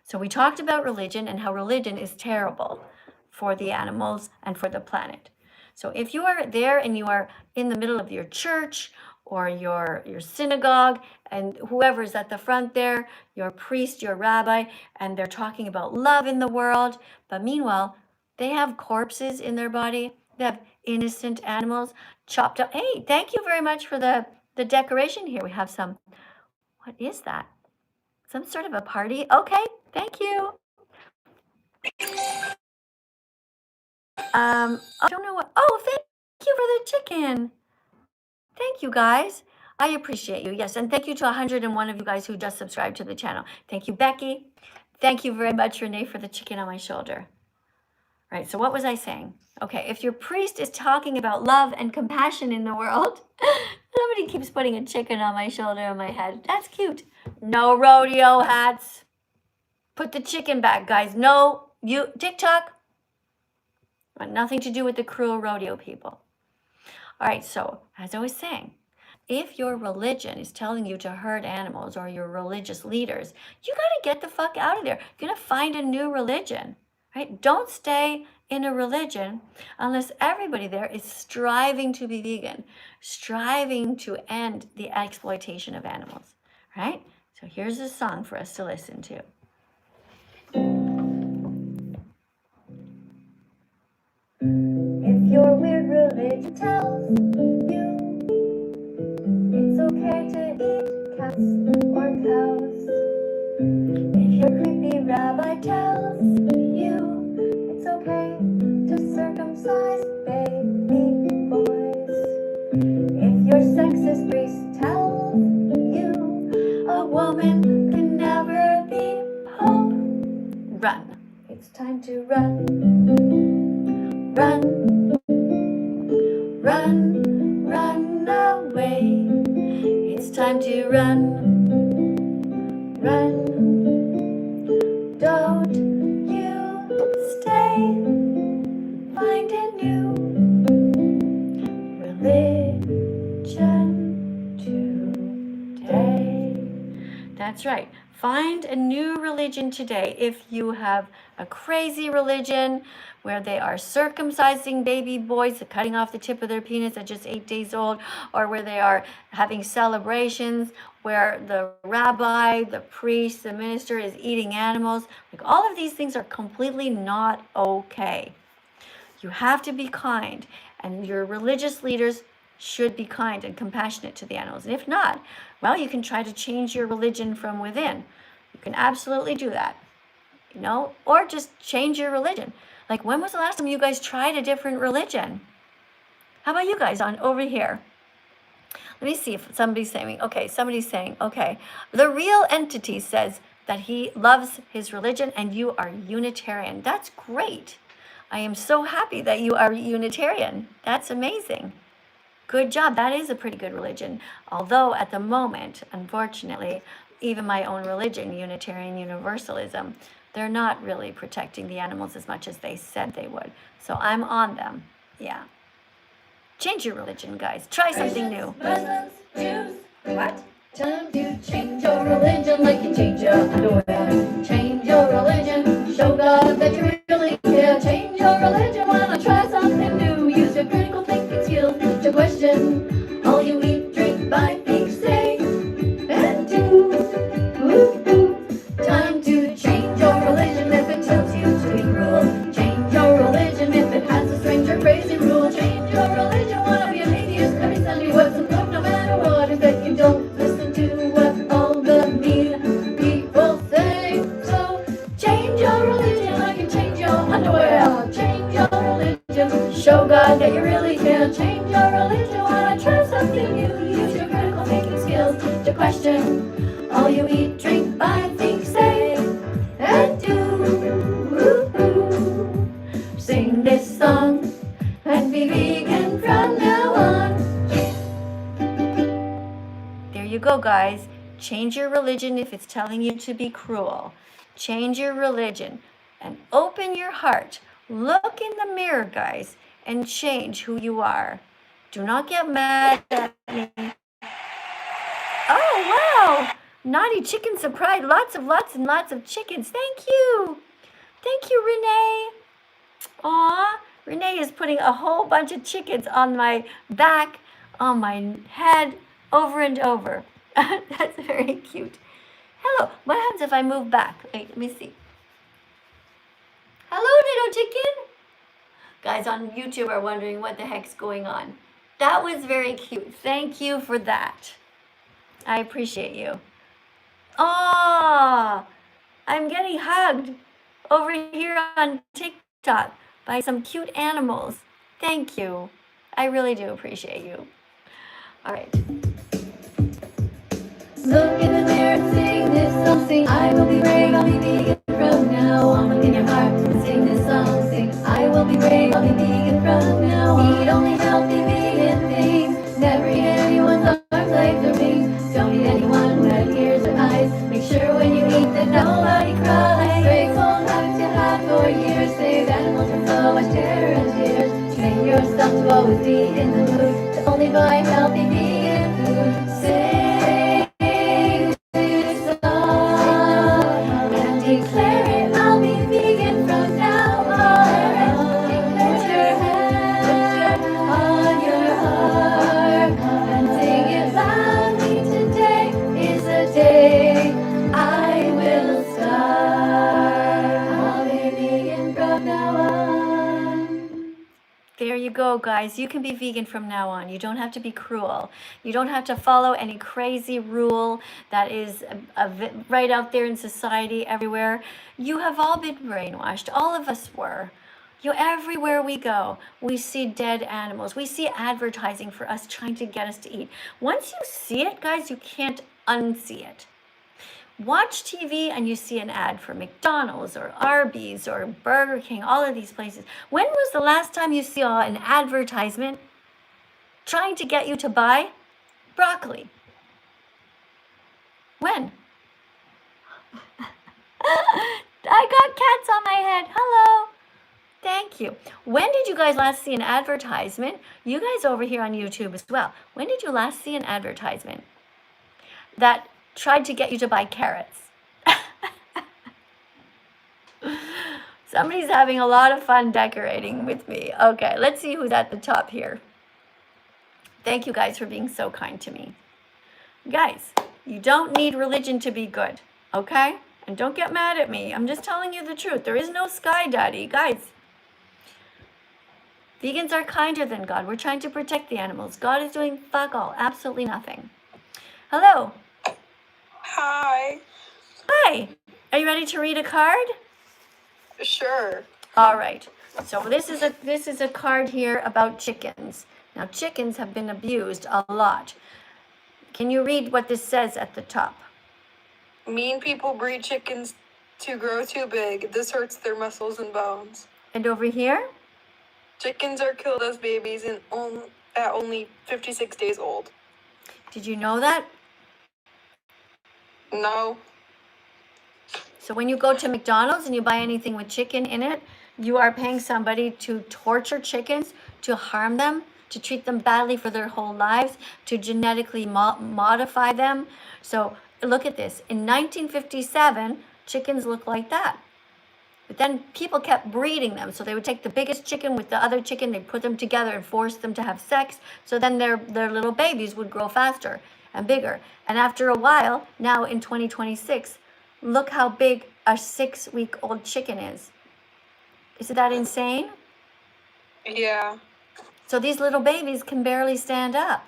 So we talked about religion and how religion is terrible for the animals and for the planet. So if you are there and you are in the middle of your church or your synagogue and whoever's at the front there, your priest, your rabbi, and they're talking about love in the world, but meanwhile, they have corpses in their body. They have innocent animals chopped up. Hey, thank you very much for the decoration here. We have some, what is that? Some sort of a party? Okay, thank you. I don't know what, oh, thank you for the chicken. Thank you, guys. I appreciate you. Yes, and thank you to 101 of you guys who just subscribed to the channel. Thank you, Becky. Thank you very much, Renee, for the chicken on my shoulder. Right, so what was I saying? Okay, if your priest is talking about love and compassion in the world, somebody keeps putting a chicken on my shoulder and my head. That's cute. No rodeo hats. Put the chicken back, guys. No, you, TikTok. Nothing to do with the cruel rodeo people. All right, so as I was saying, if your religion is telling you to hurt animals or your religious leaders, you got to get the fuck out of there. You're going to find a new religion, right? Don't stay in a religion unless everybody there is striving to be vegan, striving to end the exploitation of animals, right? So here's a song for us to listen to. If your weird religion tells you it's okay to eat cats or cows, if your creepy rabbi tells you it's okay to circumcise baby boys, if your sexist priest tells you a woman can never be pope, run. It's time to run. Run, run, run away. It's time to run, run. Don't you stay. Find a new religion today. That's right. Find a new religion today. If you have a crazy religion where they are circumcising baby boys, cutting off the tip of their penis at just 8 days old, or where they are having celebrations where the rabbi, the priest, the minister is eating animals, like all of these things are completely not okay. You have to be kind, and your religious leaders should be kind and compassionate to the animals. And if not, well, you can try to change your religion from within. You can absolutely do that, you know, or just change your religion. Like, when was the last time you guys tried a different religion? How about you guys on over here? Let me see if somebody's saying, okay, the real entity says that he loves his religion and you are Unitarian. That's great. I am so happy that you are Unitarian. That's amazing. Good job. That is a pretty good religion. Although at the moment, unfortunately, even my own religion, Unitarian Universalism, they're not really protecting the animals as much as they said they would. So I'm on them. Yeah. Change your religion, guys. Try something new. Muslims, Jews, what? Time to change your religion like you change your underwear. Change your religion. Show God that you really care. Change your religion. Wanna try something new? Use your critical thinking skills to question all you eat, drink, buy, think, say, and do. Time to change your religion if it tells you to be cruel. Change your religion if it has a strange or crazy rule. Change your religion. Wanna be an atheist every Sunday? What's the book? No matter what, is that you don't listen to what all Show God that you really can. Change your religion. Wanna try something new? Use your critical thinking skills to question all you eat, drink, buy, think, say, and do. Sing this song and be vegan from now on. There you go, guys. Change your religion if it's telling you to be cruel. Change your religion and open your heart. Look in the mirror, guys, and change who you are. Do not get mad at me. Oh, wow. Naughty chickens of pride. Lots and lots of chickens. Thank you. Thank you, Renee. Aw, Renee is putting a whole bunch of chickens on my back, on my head, over and over. That's very cute. Hello, what happens if I move back? Wait, let me see. Hello, little chicken. Guys on YouTube are wondering what the heck's going on. That was very cute. Thank you for that. I appreciate you. Oh, I'm getting hugged over here on TikTok by some cute animals. Thank you. I really do appreciate you. All right. Look in the mirror and sing this song. Sing, I will be brave, I'll be vegan from now on. Look in your heart and sing this song. Sing, I will be brave, I'll be vegan from now on. Eat only healthy vegan things. Never eat anyone's arms, legs, or wings. Don't eat anyone who had ears or eyes. Make sure when you eat that nobody cries. Break old habits you had for years. Save animals from so much terror and tears. Train yourself to always be in the mood to only buy healthy vegan food. Sing this song and declare it. I'll be vegan from now on. Put your hand on your heart and sing it loudly. Today is the day I will start. I'll be vegan from now on. There you go, guys. You can be vegan from now on. You don't have to be cruel. You don't have to follow any crazy rule that is right out there in society everywhere. You have all been brainwashed. All of us were. Everywhere we go, we see dead animals. We see advertising for us trying to get us to eat. Once you see it, guys, you can't unsee it. Watch TV and you see an ad for McDonald's or Arby's or Burger King, all of these places. When was the last time you saw an advertisement trying to get you to buy broccoli? When? I got cats on my head. Hello. Thank you. When did you guys last see an advertisement? You guys over here on YouTube as well. When did you last see an advertisement that tried to get you to buy carrots? Somebody's having a lot of fun decorating with me. Okay, let's see who's at the top here. Thank you guys for being so kind to me. Guys, you don't need religion to be good, okay? And don't get mad at me. I'm just telling you the truth. There is no sky daddy. Guys, vegans are kinder than God. We're trying to protect the animals. God is doing fuck all, absolutely nothing. Hello. Hi. Hi. Are you ready to read a card? Sure. All right. So this is a card here about chickens. Now chickens have been abused a lot. Can you read what this says at the top? Mean people breed chickens to grow too big. This hurts their muscles and bones. And over here? Chickens are killed as babies and at only 56 days old. Did you know that? No. So when you go to McDonald's and you buy anything with chicken in it, you are paying somebody to torture chickens, to harm them, to treat them badly for their whole lives, to genetically modify them. So look at this. In 1957, chickens looked like that. But then people kept breeding them. So they would take the biggest chicken with the other chicken, they'd put them together and force them to have sex. So then their little babies would grow faster and bigger. And after a while, now in 2026, look how big a 6-week-old chicken is. Isn't that insane? Yeah. So these little babies can barely stand up.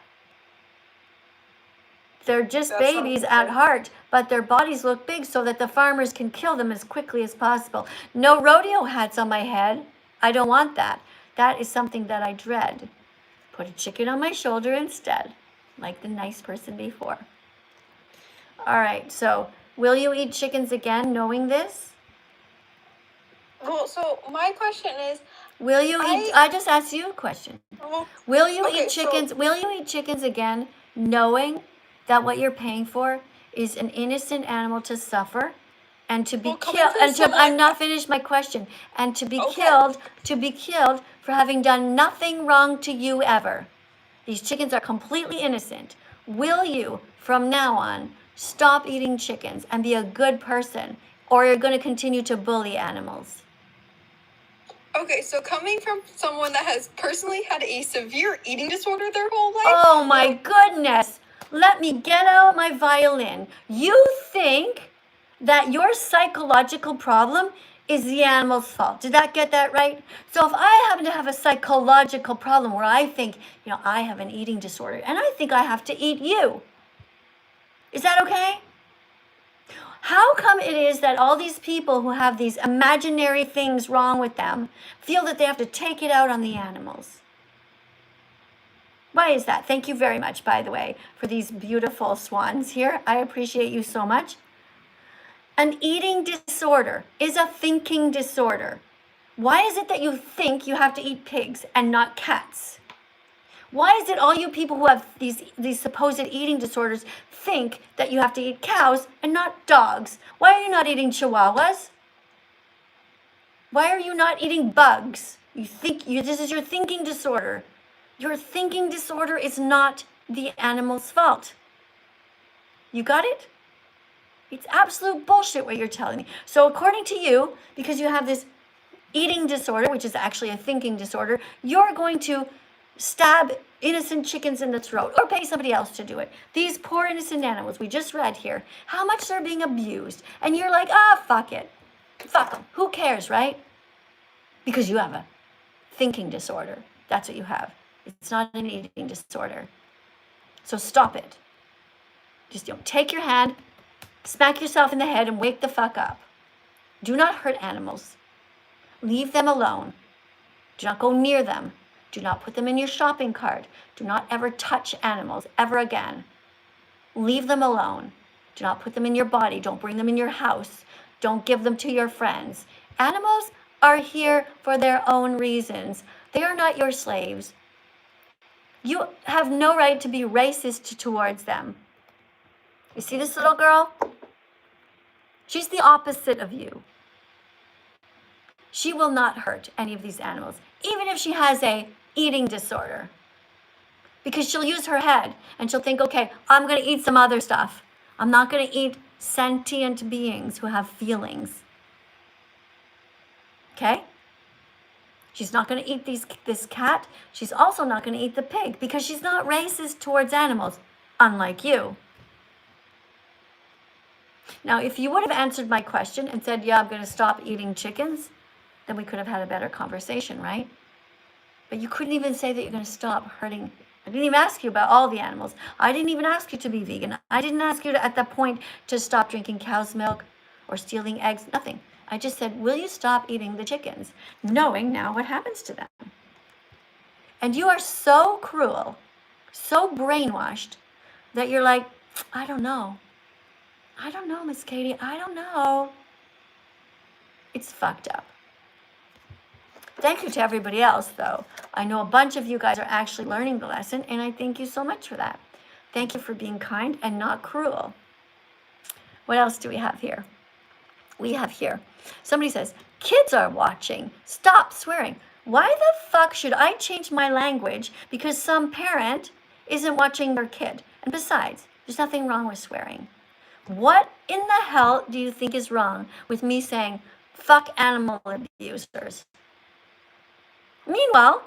They're just That babies sounds at good. heart, but their bodies look big so that the farmers can kill them as quickly as possible. No rodeo hats on my head. I don't want that. That is something that I dread. Put a chicken on my shoulder instead, like the nice person before. All right, so will you eat chickens again knowing this? Well, so my question is, Will you eat, I just asked you a question. well, Will you okay, eat chickens? Will you eat chickens again, knowing that what you're paying for is an innocent animal to suffer, and to be Well, coming killed? from And to, I'm someone- not finished my question. And to be Okay. killed for having done nothing wrong to you ever. These chickens are completely innocent. Will you, from now on, stop eating chickens and be a good person, or you're going to continue to bully animals? Okay, so coming from someone that has personally had a severe eating disorder their whole life. Oh my goodness. Let me get out my violin. You think that your psychological problem is the animal's fault. Did I get that right? So if I happen to have a psychological problem where I think, I have an eating disorder and I think I have to eat you, is that okay? How come it is that all these people who have these imaginary things wrong with them feel that they have to take it out on the animals? Why is that? Thank you very much, by the way, for these beautiful swans here. I appreciate you so much. An eating disorder is a thinking disorder. Why is it that you think you have to eat pigs and not cats? Why is it all you people who have these supposed eating disorders think that you have to eat cows and not dogs? Why are you not eating chihuahuas? Why are you not eating bugs? This is your thinking disorder. Your thinking disorder is not the animal's fault. You got it? It's absolute bullshit what you're telling me. So according to you, because you have this eating disorder, which is actually a thinking disorder, you're going to stab innocent chickens in the throat or pay somebody else to do it. These poor innocent animals we just read here, how much they're being abused. And you're like, fuck it. Fuck them. Who cares, right? Because you have a thinking disorder. That's what you have. It's not an eating disorder. So stop it. Just take your hand, smack yourself in the head, and wake the fuck up. Do not hurt animals. Leave them alone. Do not go near them. Do not put them in your shopping cart. Do not ever touch animals ever again. Leave them alone. Do not put them in your body. Don't bring them in your house. Don't give them to your friends. Animals are here for their own reasons. They are not your slaves. You have no right to be racist towards them. You see this little girl? She's the opposite of you. She will not hurt any of these animals, even if she has a eating disorder. Because she'll use her head and she'll think, okay, I'm going to eat some other stuff. I'm not going to eat sentient beings who have feelings. Okay? She's not going to eat this cat. She's also not going to eat the pig because she's not racist towards animals, unlike you. Now, if you would have answered my question and said, yeah, I'm going to stop eating chickens, then we could have had a better conversation, right? But you couldn't even say that you're going to stop hurting. I didn't even ask you about all the animals. I didn't even ask you to be vegan. I didn't ask you at that point to stop drinking cow's milk or stealing eggs, nothing. I just said, will you stop eating the chickens, knowing now what happens to them? And you are so cruel, so brainwashed, that you're like, I don't know. I don't know, Miss Katie. I don't know. It's fucked up. Thank you to everybody else, though. I know a bunch of you guys are actually learning the lesson, and I thank you so much for that. Thank you for being kind and not cruel. What else do we have here? We have here, somebody says, kids are watching. Stop swearing. Why the fuck should I change my language because some parent isn't watching their kid? And besides, there's nothing wrong with swearing. What in the hell do you think is wrong with me saying, fuck animal abusers? Meanwhile,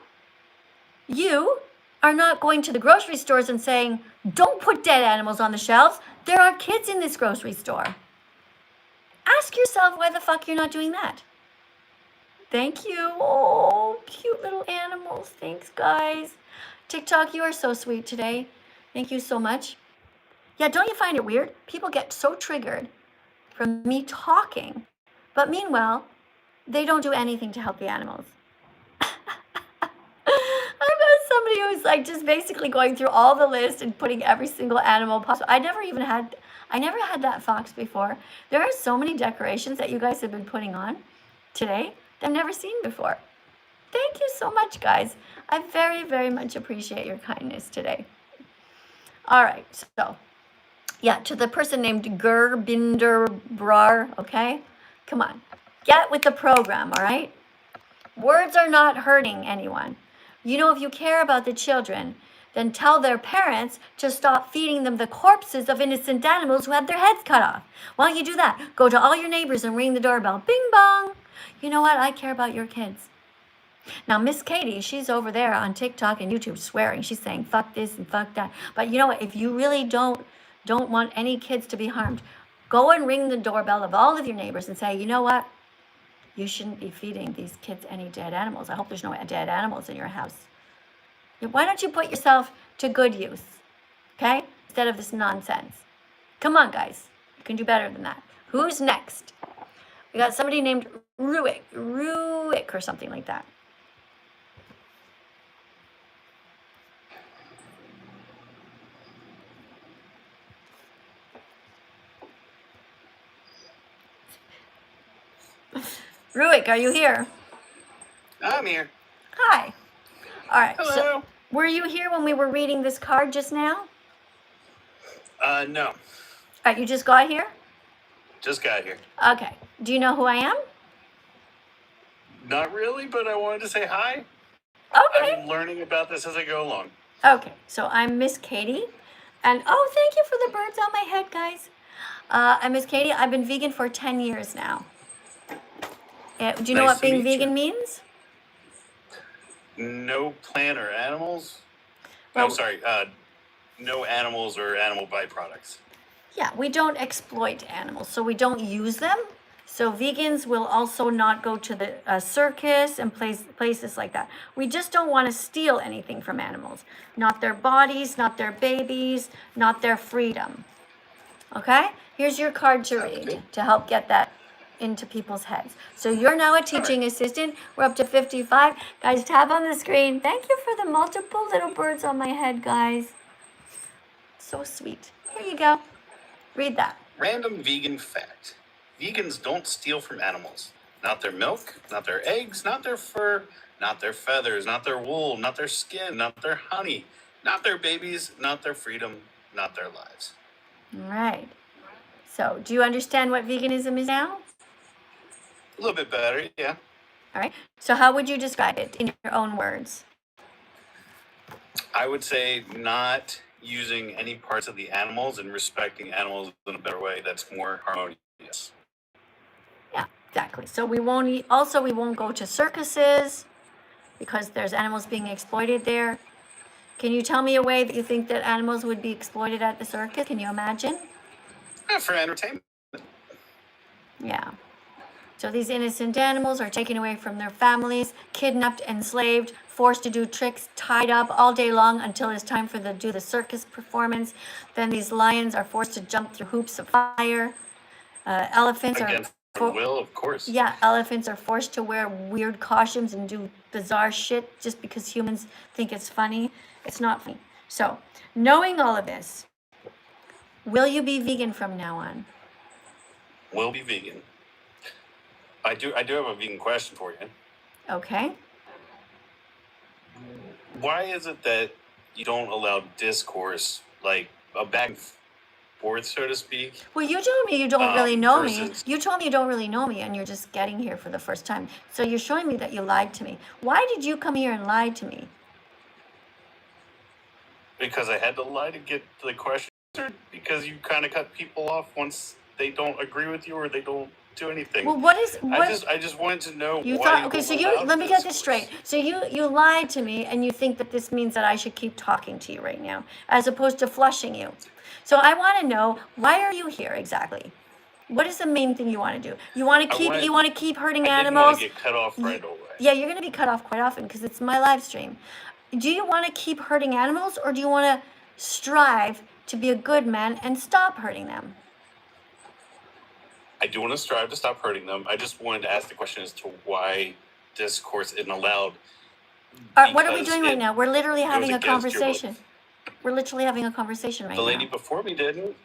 you are not going to the grocery stores and saying, don't put dead animals on the shelves. There are kids in this grocery store. Ask yourself why the fuck you're not doing that. Thank you. Oh, cute little animals. Thanks, guys. TikTok, you are so sweet today. Thank you so much. Yeah, don't you find it weird? People get so triggered from me talking, but meanwhile, they don't do anything to help the animals. was like just basically going through all the list and putting every single animal possible. I never had that fox before. There are so many decorations that you guys have been putting on today that I've never seen before. Thank you so much, guys. I very, very much appreciate your kindness today. All right, so yeah, to the person named Gurbinder Brar, okay? Come on, get with the program, all right? Words are not hurting anyone. You know, if you care about the children, then tell their parents to stop feeding them the corpses of innocent animals who had their heads cut off. While you do that, go to all your neighbors and ring the doorbell. Bing bong. You know what? I care about your kids. Now, Miss Katie, she's over there on TikTok and YouTube swearing. She's saying, fuck this and fuck that. But you know what? If you really don't want any kids to be harmed, go and ring the doorbell of all of your neighbors and say, you know what? You shouldn't be feeding these kids any dead animals. I hope there's no dead animals in your house. Why don't you put yourself to good use, okay? Instead of this nonsense. Come on, guys. You can do better than that. Who's next? We got somebody named Ruick or something like that. Ruick, are you here? I'm here. Hi. All right. Hello. So, were you here when we were reading this card just now? No. All right, you just got here? Just got here. Okay. Do you know who I am? Not really, but I wanted to say hi. Okay. I'm learning about this as I go along. Okay. So I'm Miss Katie. And oh, thank you for the birds on my head, guys. I'm Miss Katie. I've been vegan for 10 years now. Do you know Nice what to being meet vegan you. means? No plant or animals? Well- No, sorry. No animals or animal byproducts. Yeah, we don't exploit animals, so we don't use them. So vegans will also not go to the circus and places like that. We just don't want to steal anything from animals. Not their bodies, not their babies, not their freedom. Okay? Here's your card to read good. to help get that into people's heads. So you're now a teaching assistant. We're up to 55. Guys, tap on the screen. Thank you for the multiple little birds on my head, guys. So sweet. Here you go. Read that. Random vegan fact. Vegans don't steal from animals. Not their milk, not their eggs, not their fur, not their feathers, not their wool, not their skin, not their honey, not their babies, not their freedom, not their lives. All right. So do you understand what veganism is now? A little bit better, yeah. All right. So how would you describe it in your own words? I would say not using any parts of the animals and respecting animals in a better way that's more harmonious. Yeah, exactly. So we won't eat, also we won't go to circuses because there's animals being exploited there. Can you tell me a way that you think that animals would be exploited at the circus? Can you imagine? For entertainment. Yeah. So these innocent animals are taken away from their families, kidnapped, enslaved, forced to do tricks, tied up all day long until it's time for them to do the circus performance. Then these lions are forced to jump through hoops of fire. Elephants Against are... their will, of course. Yeah, elephants are forced to wear weird costumes and do bizarre shit just because humans think it's funny. It's not funny. So, knowing all of this, will you be vegan from now on? Will be vegan. I do have a vegan question for you. Okay. Why is it that you don't allow discourse, like a back and forth, so to speak? Well, you told me you don't really know me. versus- You told me you don't really know me and you're just getting here for the first time. So you're showing me that you lied to me. Why did you come here and lie to me? Because I had to lie to get to the question answered, because you kind of cut people off once they don't agree with you or they don't do anything. Well, what is... What, I just wanted to know you why thought... Okay, so you... allowed Let me get this discourse. straight. So you lied to me and you think that this means that I should keep talking to you right now as opposed to flushing you. So I want to know, why are you here exactly? What is the main thing you want to do? You want to keep... You want to keep hurting I didn't animals? want to get cut off right away. Yeah, you're going to be cut off quite often because it's my live stream. Do you want to keep hurting animals or do you want to strive to be a good man and stop hurting them? I do want to strive to stop hurting them. I just wanted to ask the question as to why discourse isn't allowed What are we because doing right it now? We're literally goes having a against your conversation. We're literally having a conversation right The lady now. before me didn't.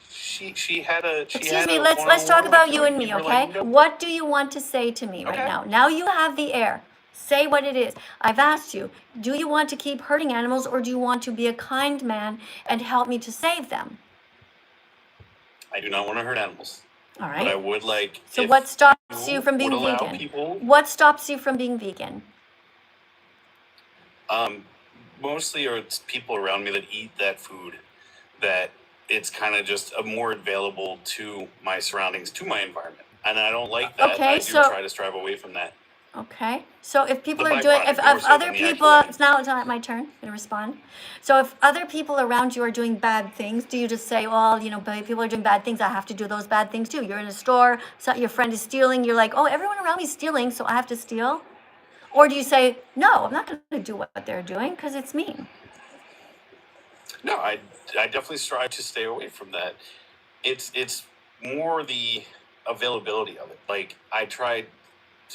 She had a Excuse me, let's talk about you and me, okay? What do you want to say to me right Okay. now? Now you have the air. Say what it is. I've asked you, do you want to keep hurting animals or do you want to be a kind man and help me to save them? I do not want to hurt animals. All But I right. would like. So if what stops you from would being allow vegan? people, What stops you from being vegan? mostly are it's people around me that eat that food, that it's kind of just a more available to my surroundings, to my environment, and I don't like that. Okay, I do so- try to strive away from that. Okay, so if people The are doing, byproduct if more so other than the people, actual it's not my turn to respond. So if other people around you are doing bad things, do you just say, well, you know, people are doing bad things, I have to do those bad things too? You're in a store, so your friend is stealing, you're like, oh, everyone around me is stealing, so I have to steal? Or do you say, no, I'm not going to do what they're doing because it's mean? No, I definitely strive to stay away from that. It's more the availability of it. Like I tried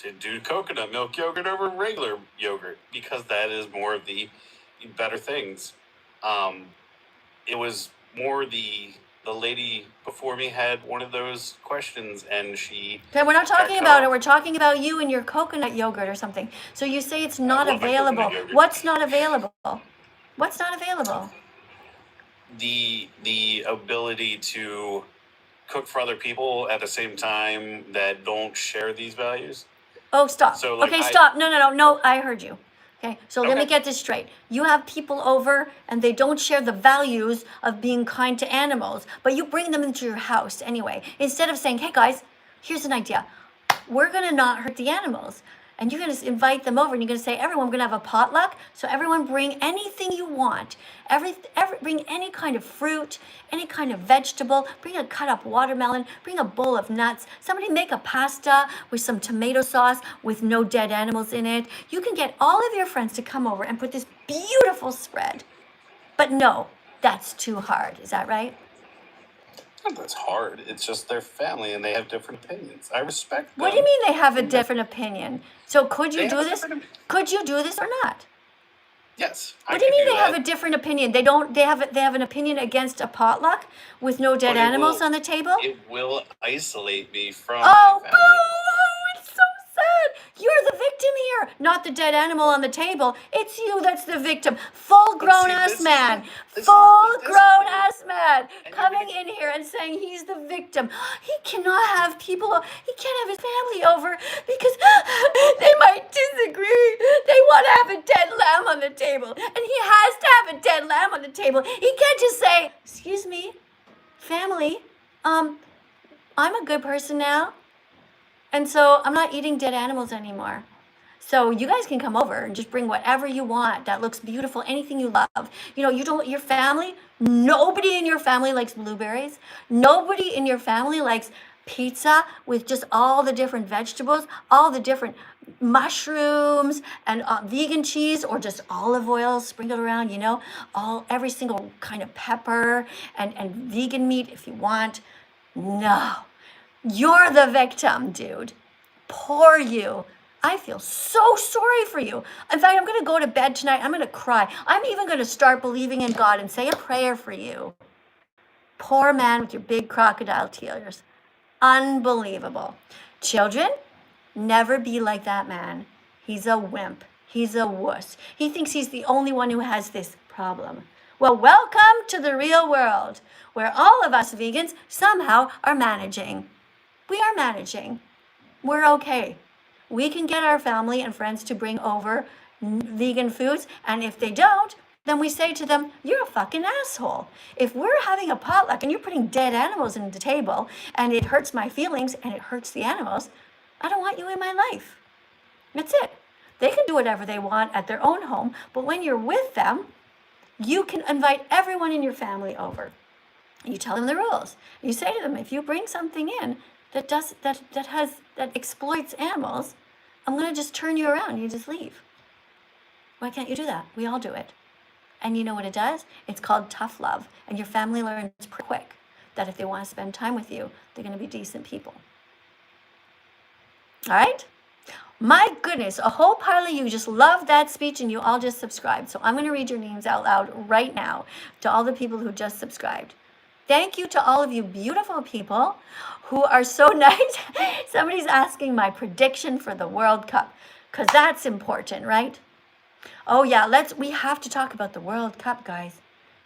to do coconut milk yogurt over regular yogurt because that is more of the better things. It was more the lady before me had one of those questions and she. Okay, we're not talking got about cut it. off. We're talking about you and your coconut yogurt or something. So you say it's not love my coconut available. yogurt. What's not available? What's not available? The ability to cook for other people at the same time that don't share these values. Oh, stop. So, like, okay, stop. No, I heard you. Okay, so let me Okay. get this straight. You have people over and they don't share the values of being kind to animals, but you bring them into your house anyway. Instead of saying, hey guys, here's an idea. We're going to not hurt the animals. And you're going to invite them over and you're going to say, everyone, we're going to have a potluck. So everyone bring anything you want. Bring any kind of fruit, any kind of vegetable. Bring a cut up watermelon. Bring a bowl of nuts. Somebody make a pasta with some tomato sauce with no dead animals in it. You can get all of your friends to come over and put this beautiful spread. But no, that's too hard. Is that right? That's hard. It's just their family and they have different opinions. I respect them. What do you mean they have a different opinion? So could you They do have a this? different Could you do this or not? Yes. What do you mean they have a different opinion? They don't. They have an opinion against a potluck with no dead But it animals will- on the table. It will isolate me from Oh, my boo! family. Oh, it's so sad. You're the victim here, not the dead animal on the table. It's you that's the victim. Full-grown ass man. Full-grown ass man coming in here and saying he's the victim. He cannot have people. He can't have his family over because they might disagree. They want to have a dead lamb on the table, and he has to have a dead lamb on the table. He can't just say, "Excuse me, family. I'm a good person now. And so I'm not eating dead animals anymore. So you guys can come over and just bring whatever you want that looks beautiful, anything you love. You know, your family, nobody in your family likes blueberries. Nobody in your family likes pizza with just all the different vegetables, all the different mushrooms and vegan cheese or just olive oil sprinkled around, you know, every single kind of pepper and vegan meat if you want. No. You're the victim, dude. Poor you. I feel so sorry for you. In fact, I'm going to go to bed tonight. I'm going to cry. I'm even going to start believing in God and say a prayer for you. Poor man with your big crocodile tears. Unbelievable. Children, never be like that man. He's a wimp. He's a wuss. He thinks he's the only one who has this problem. Well, welcome to the real world, where all of us vegans somehow are managing. We are managing. We're okay. We can get our family and friends to bring over vegan foods, and if they don't, then we say to them, you're a fucking asshole. If we're having a potluck and you're putting dead animals on the table, and it hurts my feelings and it hurts the animals, I don't want you in my life. That's it. They can do whatever they want at their own home, but when you're with them, you can invite everyone in your family over. You tell them the rules. You say to them, if you bring something in that exploits animals, I'm going to just turn you around and you just leave. Why can't you do that? We all do it. And you know what it does? It's called tough love. And your family learns pretty quick that if they want to spend time with you, they're going to be decent people. All right? My goodness, a whole pile of you just loved that speech and you all just subscribed. So I'm going to read your names out loud right now to all the people who just subscribed. Thank you to all of you beautiful people who are so nice. Somebody's asking my prediction for the World Cup because that's important, right? Oh yeah, we have to talk about the World Cup, guys.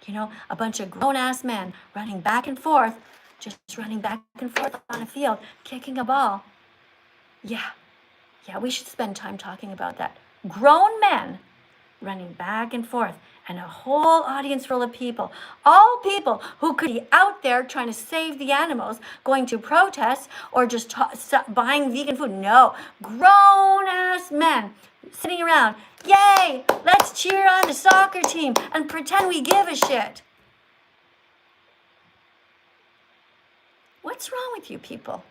You know, a bunch of grown-ass men running back and forth, just running back and forth on a field, kicking a ball. Yeah, we should spend time talking about that. Grown men running back and forth, and a whole audience full of people, all people who could be out there trying to save the animals, going to protests, or just buying vegan food. No, grown-ass men sitting around. Yay, let's cheer on the soccer team and pretend we give a shit. What's wrong with you people?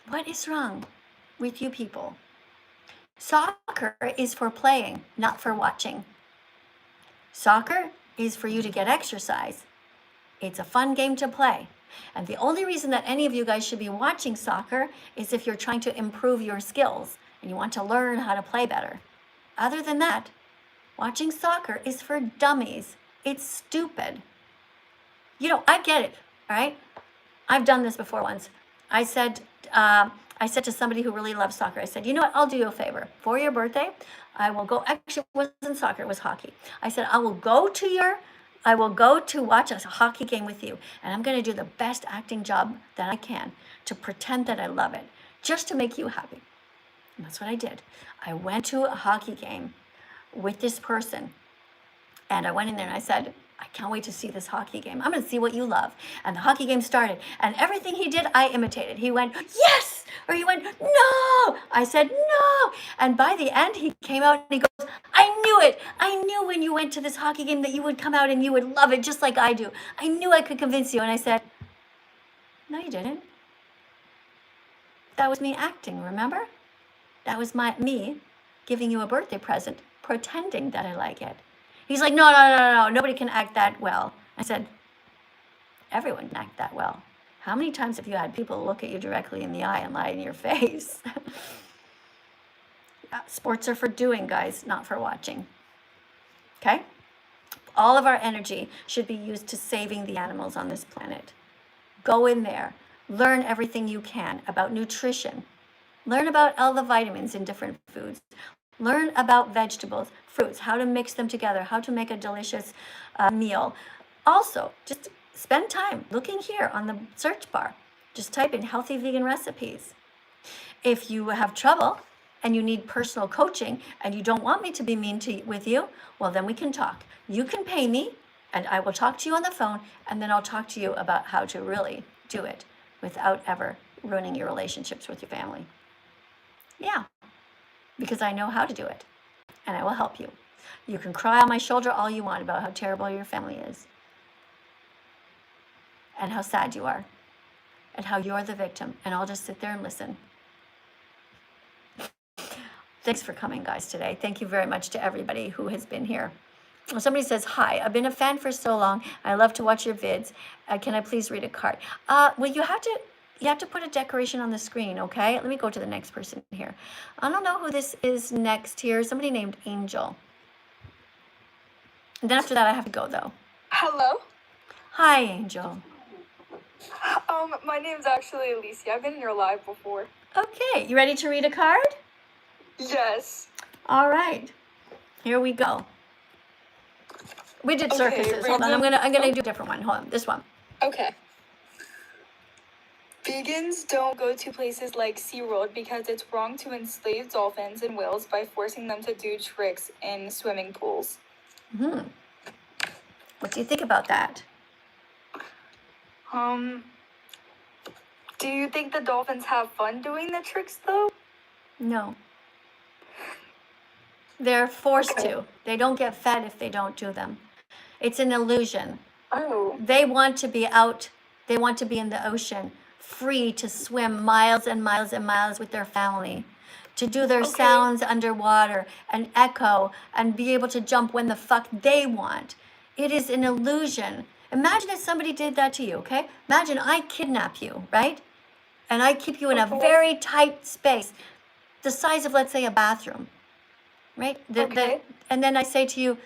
What is wrong with you people? Soccer is for playing, not for watching. Soccer is for you to get exercise. It's a fun game to play. And the only reason that any of you guys should be watching soccer is if you're trying to improve your skills and you want to learn how to play better. Other than that, watching soccer is for dummies. It's stupid. You know, I get it, all right? I've done this before once. I said to somebody who really loves soccer, I said, you know what, I'll do you a favor. For your birthday, I will go, actually it wasn't soccer, it was hockey. I said, I will go to watch a hockey game with you, and I'm gonna do the best acting job that I can to pretend that I love it, just to make you happy. And that's what I did. I went to a hockey game with this person, and I went in there and I said, I can't wait to see this hockey game. I'm going to see what you love. And the hockey game started, and everything he did, I imitated. He went, yes! Or he went, no! I said, no! And by the end, he came out and he goes, I knew it! I knew when you went to this hockey game that you would come out and you would love it just like I do. I knew I could convince you. And I said, no, you didn't. That was me acting, remember? That was me giving you a birthday present, pretending that I like it. He's like, no, nobody can act that well. I said, everyone can act that well. How many times have you had people look at you directly in the eye and lie in your face? Sports are for doing, guys, not for watching. Okay? All of our energy should be used to saving the animals on this planet. Go in there. Learn everything you can about nutrition. Learn about all the vitamins in different foods. Learn about vegetables, fruits, how to mix them together, how to make a delicious meal. Also, just spend time looking here on the search bar. Just type in healthy vegan recipes. If you have trouble and you need personal coaching and you don't want me to be mean with you, well, then we can talk. You can pay me and I will talk to you on the phone, and then I'll talk to you about how to really do it without ever ruining your relationships with your family. Yeah. Because I know how to do it, and I will help you. You can cry on my shoulder all you want about how terrible your family is, and how sad you are, and how you're the victim, and I'll just sit there and listen. Thanks for coming, guys, today. Thank you very much to everybody who has been here. Somebody says, hi, I've been a fan for so long. I love to watch your vids. Can I please read a card? Well, you have to put a decoration on the screen, okay? Let me go to the next person here. I don't know who this is next here. Somebody named Angel. And then after that, I have to go, though. Hello? Hi, Angel. My name's actually Alicia. I've been in your live before. Okay, you ready to read a card? Yes. All right. Here we go. We did circuses. Hold on, I'm gonna do a different one. Hold on, this one. Okay. Vegans don't go to places like SeaWorld because it's wrong to enslave dolphins and whales by forcing them to do tricks in swimming pools. What do you think about that? Do you think the dolphins have fun doing the tricks, though? No. They're forced to. They don't get fed if they don't do them. It's an illusion. Oh. They want to be out. They want to be in the ocean, free to swim miles and miles and miles with their family, to do their sounds underwater and echo and be able to jump when the fuck they want. It is an illusion. Imagine if somebody did that to you, okay? Imagine I kidnap you, right? and I keep you in a very tight space, the size of, let's say, a bathroom, right? And then I say to you,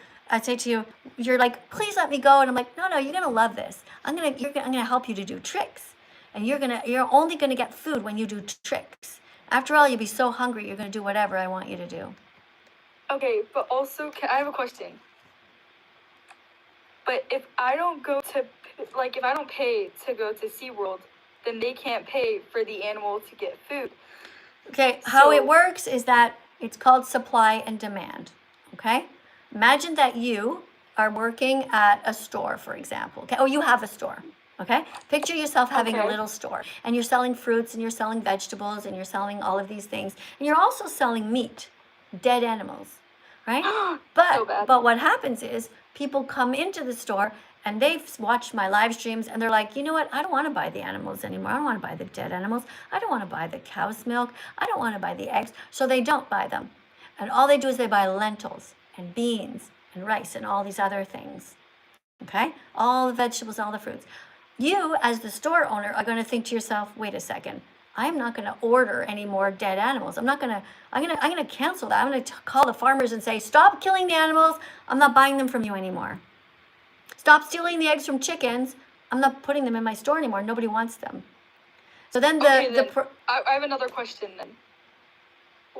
you're like, please let me go. And I'm like, no, you're gonna love this. I'm gonna help you to do tricks. And you're only gonna get food when you do tricks. After all, you'll be so hungry, you're gonna do whatever I want you to do. Okay, but also, I have a question. But if I don't if I don't pay to go to SeaWorld, then they can't pay for the animal to get food. Okay, how it works is that it's called supply and demand, okay? Imagine that you are working at a store, for example, okay? Oh, you have a store, okay? Picture yourself having a little store, and you're selling fruits, and you're selling vegetables, and you're selling all of these things, and you're also selling meat, dead animals, right? But what happens is people come into the store and they've watched my live streams and they're like, you know what? I don't want to buy the animals anymore. I don't want to buy the dead animals. I don't want to buy the cow's milk. I don't want to buy the eggs. So they don't buy them. And all they do is they buy lentils and beans and rice and all these other things. Okay? All the vegetables, all the fruits. You, as the store owner, are going to think to yourself, wait a second. I'm not going to order any more dead animals. I'm going to cancel that. I'm going to call the farmers and say, stop killing the animals. I'm not buying them from you anymore. Stop stealing the eggs from chickens. I'm not putting them in my store anymore. Nobody wants them. So then I have another question then.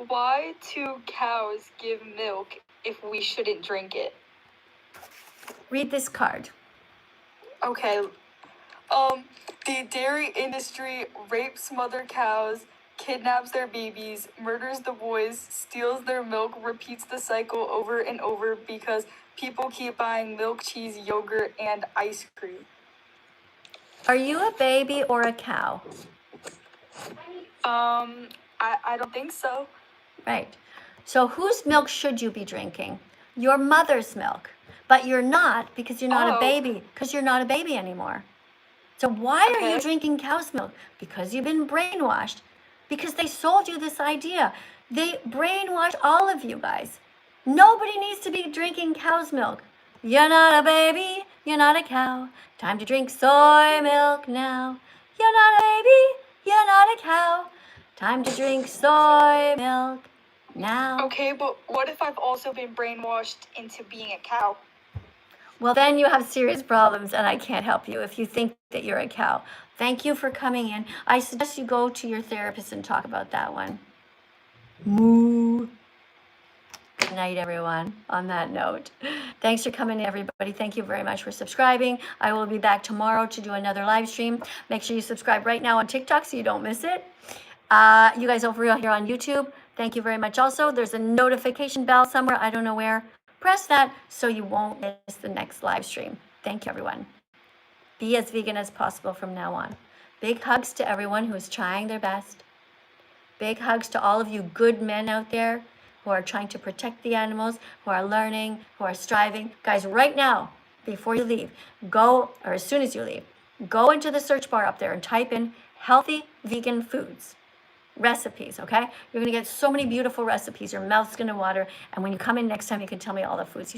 Why do cows give milk if we shouldn't drink it? Read this card. Okay. The dairy industry rapes mother cows, kidnaps their babies, murders the boys, steals their milk, repeats the cycle over and over because people keep buying milk, cheese, yogurt, and ice cream. Are you a baby or a cow? I don't think so. Right. So whose milk should you be drinking? Your mother's milk. But you're not because you're not a baby, because you're not a baby anymore. So why are you drinking cow's milk? Because you've been brainwashed. Because they sold you this idea. They brainwashed all of you guys. Nobody needs to be drinking cow's milk. You're not a baby, you're not a cow. Time to drink soy milk now. You're not a baby, you're not a cow. Time to drink soy milk now. Okay, but what if I've also been brainwashed into being a cow? Well, then you have serious problems, and I can't help you if you think that you're a cow. Thank you for coming in. I suggest you go to your therapist and talk about that one. Moo. Good night, everyone, on that note. Thanks for coming in, everybody. Thank you very much for subscribing. I will be back tomorrow to do another live stream. Make sure you subscribe right now on TikTok so you don't miss it. You guys over here on YouTube, thank you very much also. There's a notification bell somewhere, I don't know where. Press that so you won't miss the next live stream. Thank you, everyone. Be as vegan as possible from now on. Big hugs to everyone who is trying their best. Big hugs to all of you good men out there who are trying to protect the animals, who are learning, who are striving. Guys, right now, before you leave, or as soon as you leave, go into the search bar up there and type in healthy vegan foods. Recipes, okay? You're gonna get so many beautiful recipes. Your mouth's gonna water. And when you come in next time, you can tell me all the foods you